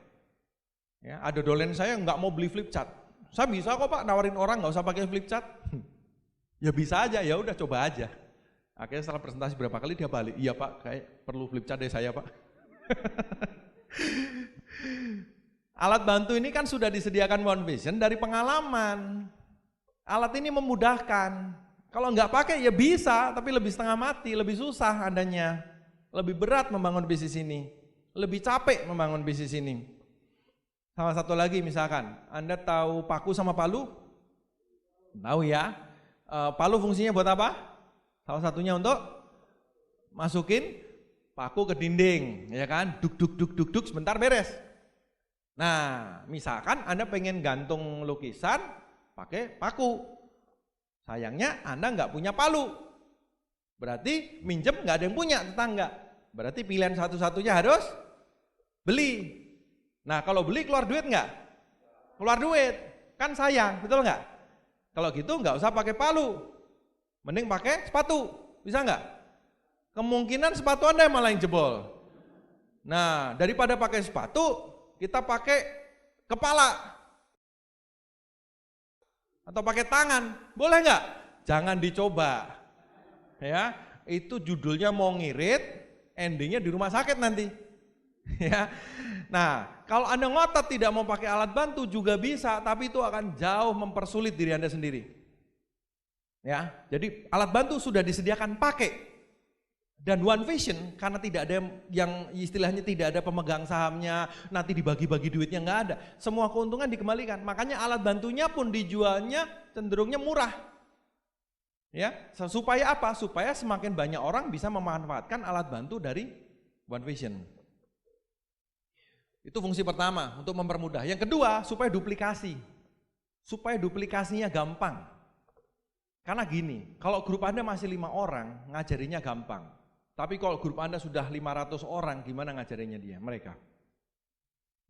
Ya, ada dolen saya nggak mau beli flip chart. Saya bisa kok Pak nawarin orang nggak usah pakai flip chart. Ya bisa aja, ya udah coba aja. Akhirnya setelah presentasi berapa kali dia balik. Iya Pak, kayak perlu flip chart deh saya Pak. Alat bantu ini kan sudah disediakan One Vision dari pengalaman. Alat ini memudahkan. Kalau nggak pakai ya bisa, tapi lebih setengah mati, lebih susah adanya. Lebih berat membangun bisnis ini. Lebih capek membangun bisnis ini. Salah satu lagi misalkan, Anda tahu paku sama palu? Tahu ya. Palu fungsinya buat apa? Salah satunya untuk masukin paku ke dinding, ya kan? Duk sebentar beres. Nah, misalkan Anda pengen gantung lukisan pakai paku. Sayangnya Anda nggak punya palu. Berarti minjem nggak ada yang punya tetangga. Berarti pilihan satu-satunya harus beli. Nah, kalau beli keluar duit nggak? Keluar duit. Kan sayang, betul nggak? Kalau gitu nggak usah pakai palu. Mending pakai sepatu. Bisa nggak? Kemungkinan sepatu Anda malah yang jebol. Nah, daripada pakai sepatu, kita pakai kepala. Atau pakai tangan, boleh nggak? Jangan dicoba, ya. Itu judulnya mau ngirit, endingnya di rumah sakit nanti, ya. Nah, kalau Anda ngotot tidak mau pakai alat bantu juga bisa, tapi itu akan jauh mempersulit diri Anda sendiri, ya. Jadi alat bantu sudah disediakan pakai. Dan One Vision karena tidak ada yang istilahnya tidak ada pemegang sahamnya, nanti dibagi-bagi duitnya nggak ada. Semua keuntungan dikembalikan. Makanya alat bantunya pun dijualnya cenderungnya murah. Ya, supaya apa? Supaya semakin banyak orang bisa memanfaatkan alat bantu dari One Vision. Itu fungsi pertama untuk mempermudah. Yang kedua, supaya duplikasi. Supaya duplikasinya gampang. Karena gini, kalau grup Anda masih 5 orang, ngajarinya gampang. Tapi kalau grup Anda sudah 500 orang, gimana ngajarinya mereka?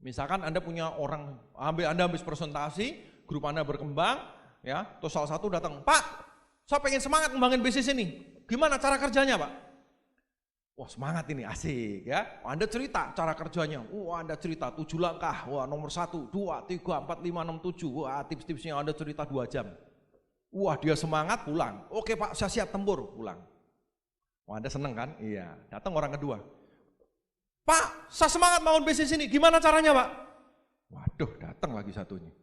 Misalkan Anda punya orang, Anda habis presentasi, grup Anda berkembang, ya, terus salah satu datang, Pak, saya pengen semangat ngembangin bisnis ini. Gimana cara kerjanya, Pak? Wah, semangat ini, asik ya. Anda cerita cara kerjanya. Anda cerita 7 langkah. Wah, nomor 1, 2, 3, 4, 5, 6, 7. Wah, tips-tipsnya Anda cerita 2 jam. Wah, dia semangat, pulang. Oke Pak, saya siap tempur, pulang. Wah, Anda seneng kan? Iya. Datang orang kedua. Pak, saya semangat bangun bisnis ini. Gimana caranya, Pak? Waduh, datang lagi satunya.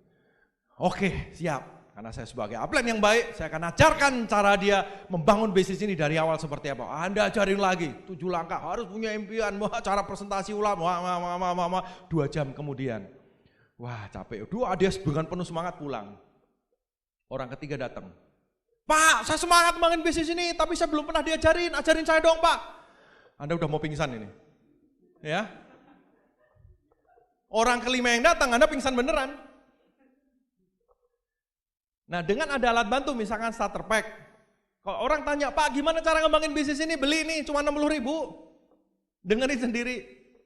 Oke, siap. Karena saya sebagai upline yang baik, saya akan ajarkan cara dia membangun bisnis ini dari awal seperti apa. Anda ajarin lagi, 7 langkah, harus punya impian, cara presentasi ulang, 2 jam kemudian. Wah, capek. Dia dengan penuh semangat pulang. Orang ketiga datang. Pak, saya semangat ngembangin bisnis ini, tapi saya belum pernah diajarin. Ajarin saya dong, Pak. Anda udah mau pingsan ini. Ya. Orang kelima yang datang, Anda pingsan beneran. Nah, dengan ada alat bantu, misalkan starter pack. Kalau orang tanya, Pak, gimana cara ngembangin bisnis ini? Beli nih, cuma 60.000. Dengerin sendiri.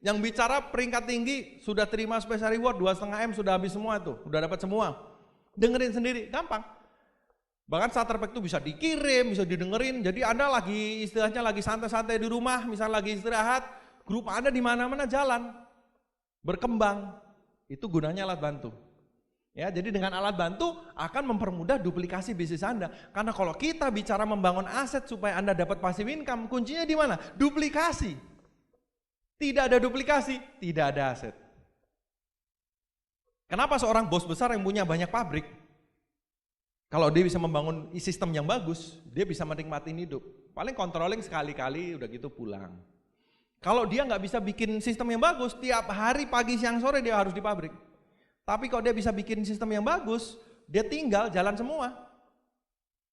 Yang bicara peringkat tinggi, sudah terima special reward, 2,5 M, sudah habis semua tuh. Udah dapat semua. Dengerin sendiri, gampang. Bahkan starter pack itu bisa dikirim, bisa didengerin. Jadi Anda lagi istilahnya lagi santai-santai di rumah, misalnya lagi istirahat, grup Anda di mana-mana jalan, berkembang. Itu gunanya alat bantu. Ya, jadi dengan alat bantu akan mempermudah duplikasi bisnis Anda. Karena kalau kita bicara membangun aset supaya Anda dapat passive income, kuncinya di mana? Duplikasi. Tidak ada duplikasi, tidak ada aset. Kenapa seorang bos besar yang punya banyak pabrik, kalau dia bisa membangun sistem yang bagus, dia bisa menikmati hidup. Paling controlling sekali-kali, udah gitu pulang. Kalau dia nggak bisa bikin sistem yang bagus, tiap hari pagi, siang, sore dia harus di pabrik. Tapi kalau dia bisa bikin sistem yang bagus, dia tinggal jalan semua.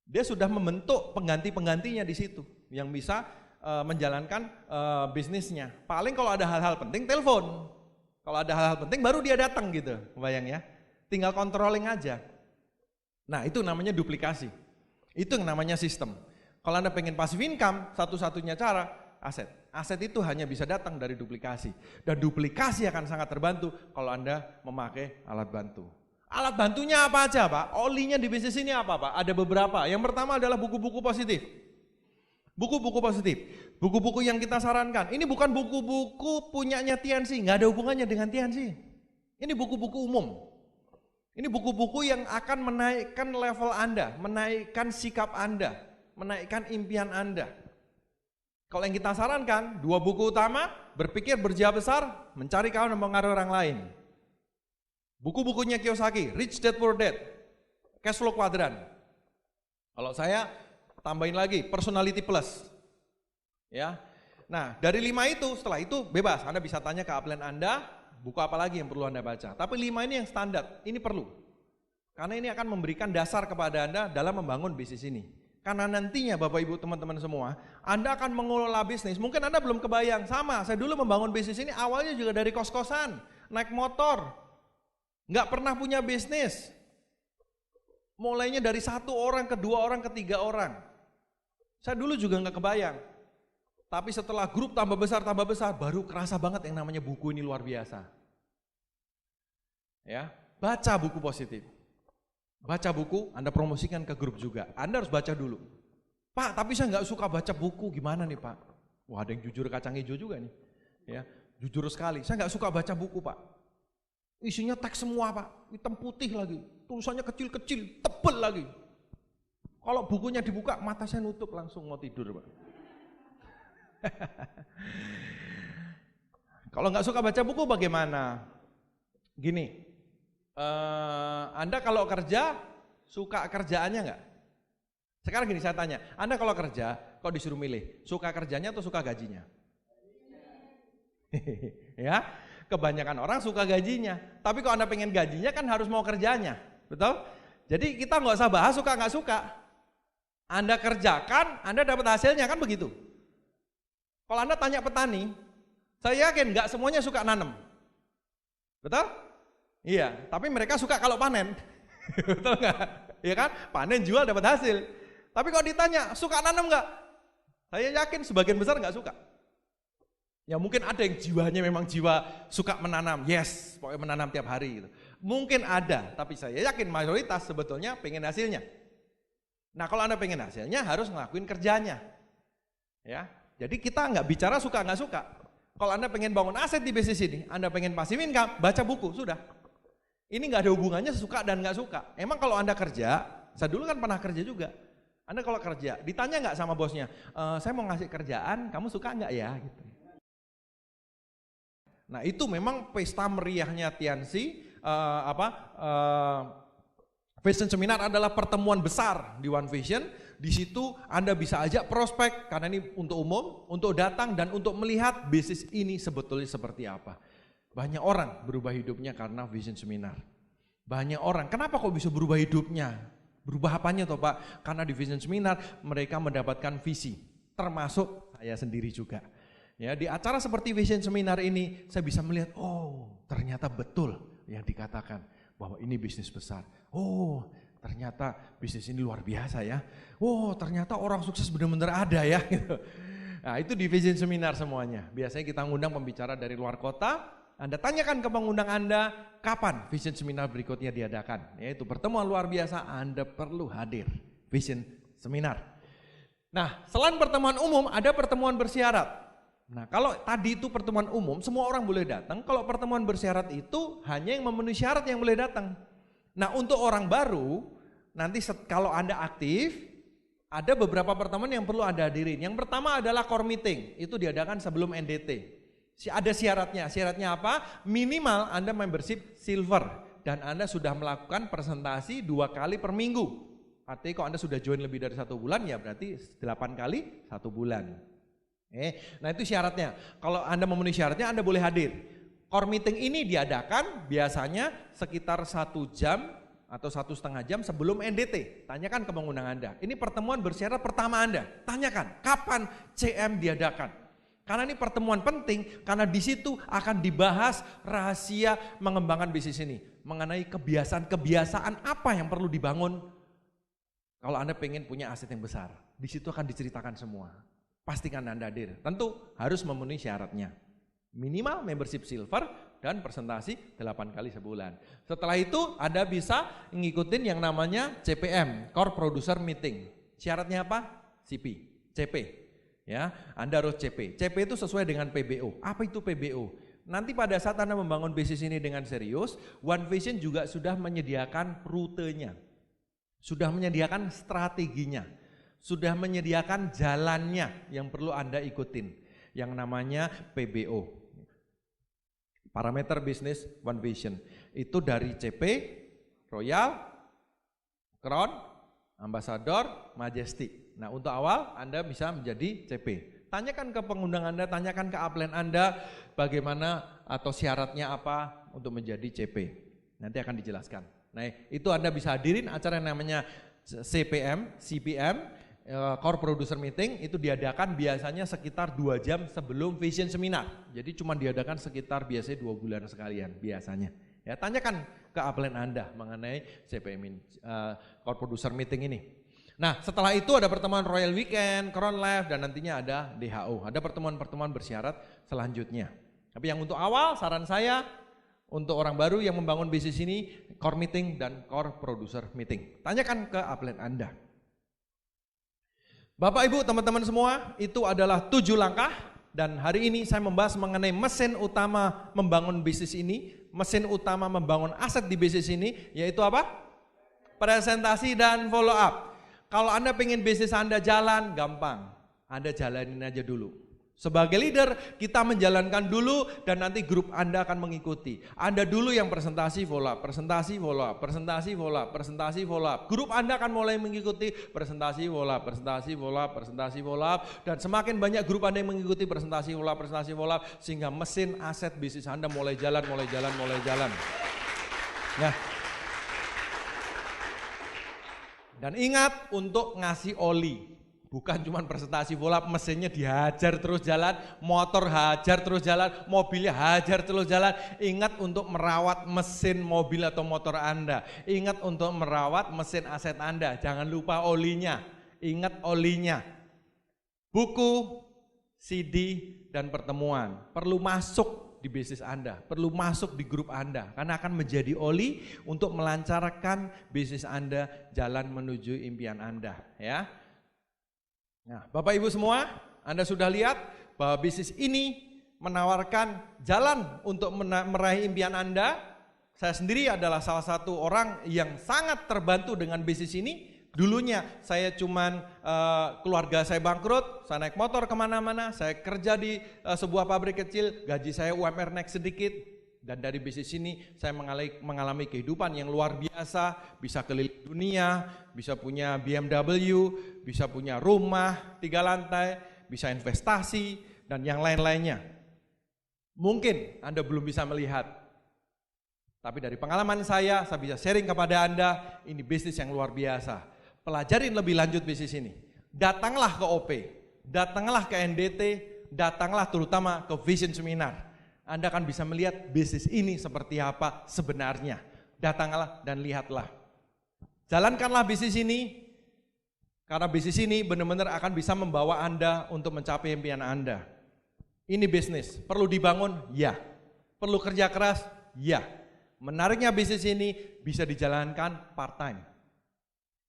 Dia sudah membentuk pengganti-penggantinya di situ, yang bisa menjalankan bisnisnya. Paling kalau ada hal-hal penting, telepon. Kalau ada hal-hal penting baru dia datang gitu, kebayang ya. Tinggal controlling aja. Nah, itu namanya duplikasi. Itu yang namanya sistem. Kalau Anda pengen passive income, satu-satunya cara aset. Aset itu hanya bisa datang dari duplikasi. Dan duplikasi akan sangat terbantu kalau Anda memakai alat bantu. Alat bantunya apa aja, Pak? Olinya di bisnis ini apa, Pak? Ada beberapa. Yang pertama adalah buku-buku positif. Buku-buku positif, buku-buku yang kita sarankan. Ini bukan buku-buku punyanya Tianxi, nggak ada hubungannya dengan Tianxi. Ini buku-buku umum. Ini buku-buku yang akan menaikkan level Anda, menaikkan sikap Anda, menaikkan impian Anda. Kalau yang kita sarankan, 2 buku utama, Berpikir Berjiwa Besar, Mencari Kawan dan Mempengaruhi Orang Lain. Buku-bukunya Kiyosaki, Rich Dad Poor Dad, Cash Flow Quadrant. Kalau saya tambahin lagi Personality Plus. Ya. Nah, dari 5 itu, setelah itu bebas. Anda bisa tanya ke upline Anda, buku apa lagi yang perlu Anda baca. Tapi 5 ini yang standar, ini perlu. Karena ini akan memberikan dasar kepada Anda dalam membangun bisnis ini. Karena nantinya Bapak Ibu teman-teman semua, Anda akan mengelola bisnis. Mungkin Anda belum kebayang, sama, saya dulu membangun bisnis ini awalnya juga dari kos-kosan, naik motor. Nggak pernah punya bisnis. Mulainya dari 1 orang, ke 2 orang, ke 3 orang. Saya dulu juga nggak kebayang. Tapi setelah grup tambah besar, baru kerasa banget yang namanya buku ini luar biasa. Ya, baca buku positif. Baca buku, Anda promosikan ke grup juga. Anda harus baca dulu. Pak, tapi saya nggak suka baca buku, gimana nih Pak? Wah, ada yang jujur kacang hijau juga nih. Ya, jujur sekali. Saya nggak suka baca buku Pak. Isinya teks semua Pak, hitam putih lagi. Tulisannya kecil-kecil, tebel lagi. Kalau bukunya dibuka, mata saya nutup langsung mau tidur Pak. Kalau nggak suka baca buku bagaimana? Gini, Anda kalau kerja, suka kerjaannya nggak? Sekarang gini saya tanya, Anda kalau kerja, kok disuruh milih, suka kerjanya atau suka gajinya? Ya, kebanyakan orang suka gajinya. Tapi kalau Anda pengen gajinya kan harus mau kerjanya, betul? Jadi kita nggak usah bahas suka nggak suka. Anda kerjakan, Anda dapat hasilnya kan begitu. Kalau Anda tanya petani, saya yakin nggak semuanya suka nanam, betul? Iya, tapi mereka suka kalau panen, betul nggak? Iya kan? Panen jual dapat hasil. Tapi kalau ditanya, suka nanam nggak? Saya yakin sebagian besar nggak suka. Ya mungkin ada yang jiwanya memang jiwa suka menanam, yes, pokoknya menanam tiap hari gitu. Mungkin ada, tapi saya yakin mayoritas sebetulnya pengen hasilnya. Nah kalau Anda pengen hasilnya harus ngelakuin kerjanya. Ya, jadi kita nggak bicara suka nggak suka. Kalau Anda pengen bangun aset di bisnis ini, Anda pengen passive income, baca buku, sudah. Ini nggak ada hubungannya suka dan nggak suka. Emang kalau Anda kerja, saya dulu kan pernah kerja juga. Anda kalau kerja, ditanya nggak sama bosnya, saya mau ngasih kerjaan, kamu suka nggak ya? Gitu. Nah itu memang pesta meriahnya Tianxi, Vision Seminar adalah pertemuan besar di One Vision. Di situ Anda bisa ajak prospek, karena ini untuk umum, untuk datang dan untuk melihat bisnis ini sebetulnya seperti apa. Banyak orang berubah hidupnya karena Vision Seminar. Banyak orang, kenapa kok bisa berubah hidupnya? Berubah apanya toh Pak? Karena di Vision Seminar mereka mendapatkan visi, termasuk saya sendiri juga. Ya, di acara seperti Vision Seminar ini saya bisa melihat, oh ternyata betul yang dikatakan bahwa ini bisnis besar. Oh ternyata bisnis ini luar biasa ya. Oh ternyata orang sukses benar-benar ada ya. Nah itu di Vision Seminar semuanya. Biasanya kita ngundang pembicara dari luar kota. Anda tanyakan ke pengundang Anda kapan Vision Seminar berikutnya diadakan. Yaitu pertemuan luar biasa, Anda perlu hadir. Vision Seminar. Nah selain pertemuan umum ada pertemuan bersyarat. Nah kalau tadi itu pertemuan umum semua orang boleh datang, kalau pertemuan bersyarat itu hanya yang memenuhi syarat yang boleh datang. Nah untuk orang baru nanti kalau Anda aktif ada beberapa pertemuan yang perlu Anda hadirin. Yang pertama adalah core meeting, itu diadakan sebelum NDT. Ada syaratnya apa? Minimal Anda membership silver dan Anda sudah melakukan presentasi 2 kali per minggu. Artinya kalau Anda sudah join lebih dari 1 bulan ya berarti 8 kali 1 bulan. Nah itu syaratnya. Kalau Anda memenuhi syaratnya Anda boleh hadir. Core meeting ini diadakan biasanya sekitar 1 jam atau 1,5 jam sebelum NDT. Tanyakan ke pengundang Anda. Ini pertemuan bersyarat pertama Anda. Tanyakan kapan CM diadakan. Karena ini pertemuan penting karena di situ akan dibahas rahasia mengembangkan bisnis ini. Mengenai kebiasaan-kebiasaan apa yang perlu dibangun kalau Anda pengen punya aset yang besar. Di situ akan diceritakan semua. Pastikan Anda hadir. Tentu harus memenuhi syaratnya. Minimal membership silver dan presentasi 8 kali sebulan. Setelah itu Anda bisa ngikutin yang namanya CPM, Core Producer Meeting. Syaratnya apa? CP. Ya, Anda harus CP. CP itu sesuai dengan PBO. Apa itu PBO? Nanti pada saat Anda membangun bisnis ini dengan serius, One Vision juga sudah menyediakan rutenya. Sudah menyediakan strateginya. Sudah menyediakan jalannya yang perlu Anda ikutin, yang namanya PBO, Parameter Business One Vision. Itu dari CP, Royal, Crown, Ambassador, Majestic. Nah untuk awal Anda bisa menjadi CP. Tanyakan ke pengundang Anda, tanyakan ke upline Anda bagaimana atau syaratnya apa untuk menjadi CP. Nanti akan dijelaskan. Nah itu Anda bisa hadirin acara yang namanya CPM, Core Producer Meeting itu diadakan biasanya sekitar 2 jam sebelum Vision Seminar. Jadi cuma diadakan sekitar biasanya 2 bulan sekalian biasanya. Ya, tanyakan ke upline Anda mengenai CPM Core Producer Meeting ini. Nah setelah itu ada pertemuan Royal Weekend, Crown Life dan nantinya ada DHO. Ada pertemuan-pertemuan bersyarat selanjutnya. Tapi yang untuk awal saran saya untuk orang baru yang membangun bisnis ini Core Meeting dan Core Producer Meeting. Tanyakan ke upline Anda. Bapak Ibu teman-teman semua, itu adalah 7 langkah dan hari ini saya membahas mengenai mesin utama membangun bisnis ini, mesin utama membangun aset di bisnis ini, yaitu apa? Presentasi dan follow up. Kalau Anda pengen bisnis Anda jalan, gampang, Anda jalanin aja dulu. Sebagai leader, kita menjalankan dulu dan nanti grup Anda akan mengikuti. Anda dulu yang presentasi follow up, presentasi follow up, presentasi follow up, presentasi follow up. Grup Anda akan mulai mengikuti presentasi follow up, presentasi follow up, presentasi follow up. Dan semakin banyak grup Anda yang mengikuti presentasi follow up, sehingga mesin aset bisnis Anda mulai jalan. Nah. Dan ingat untuk ngasih oli. Bukan cuma presentasi follow up, mesinnya dihajar terus jalan, motor hajar terus jalan, mobilnya hajar terus jalan. Ingat untuk merawat mesin mobil atau motor Anda. Ingat untuk merawat mesin aset Anda, jangan lupa olinya. Ingat olinya. Buku, CD, dan pertemuan. Perlu masuk di bisnis Anda, perlu masuk di grup Anda. Karena akan menjadi oli untuk melancarkan bisnis Anda jalan menuju impian Anda. Ya. Nah, Bapak Ibu semua, Anda sudah lihat bahwa bisnis ini menawarkan jalan untuk meraih impian Anda. Saya sendiri adalah salah satu orang yang sangat terbantu dengan bisnis ini. Dulunya saya cuman keluarga saya bangkrut, saya naik motor kemana-mana, saya kerja di sebuah pabrik kecil, gaji saya UMR naik sedikit. Dan dari bisnis ini saya mengalami kehidupan yang luar biasa, bisa keliling dunia, bisa punya BMW, bisa punya rumah 3 lantai, bisa investasi, dan yang lain-lainnya. Mungkin Anda belum bisa melihat. Tapi dari pengalaman saya bisa sharing kepada Anda, ini bisnis yang luar biasa. Pelajarin lebih lanjut bisnis ini. Datanglah ke OP, datanglah ke NDT, datanglah terutama ke Vision Seminar. Anda akan bisa melihat bisnis ini seperti apa sebenarnya. Datanglah dan lihatlah. Jalankanlah bisnis ini, karena bisnis ini benar-benar akan bisa membawa Anda untuk mencapai impian Anda. Ini bisnis, perlu dibangun? Ya. Perlu kerja keras? Ya. Menariknya bisnis ini bisa dijalankan part-time.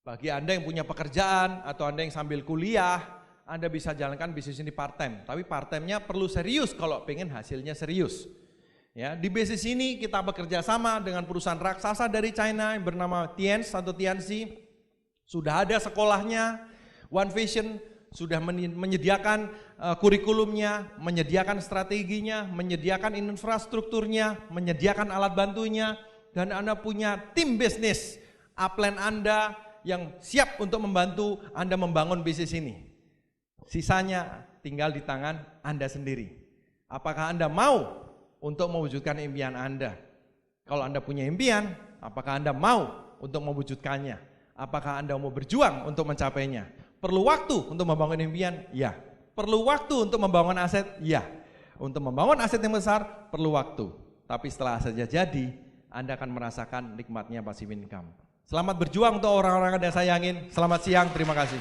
Bagi Anda yang punya pekerjaan atau Anda yang sambil kuliah, Anda bisa jalankan bisnis ini part-time. Tapi part-time-nya perlu serius kalau pengen hasilnya serius. Ya, di bisnis ini kita bekerja sama dengan perusahaan raksasa dari China yang bernama Tianzi atau Tianzi. Sudah ada sekolahnya, One Vision sudah menyediakan kurikulumnya, menyediakan strateginya, menyediakan infrastrukturnya, menyediakan alat bantunya, dan Anda punya tim bisnis, upline Anda yang siap untuk membantu Anda membangun bisnis ini. Sisanya tinggal di tangan Anda sendiri. Apakah Anda mau untuk mewujudkan impian Anda? Kalau Anda punya impian, apakah Anda mau untuk mewujudkannya? Apakah Anda mau berjuang untuk mencapainya? Perlu waktu untuk membangun impian? Ya. Perlu waktu untuk membangun aset? Ya. Untuk membangun aset yang besar, perlu waktu. Tapi setelah asetnya jadi, Anda akan merasakan nikmatnya passive income. Selamat berjuang untuk orang-orang yang Anda sayangin. Selamat siang, terima kasih.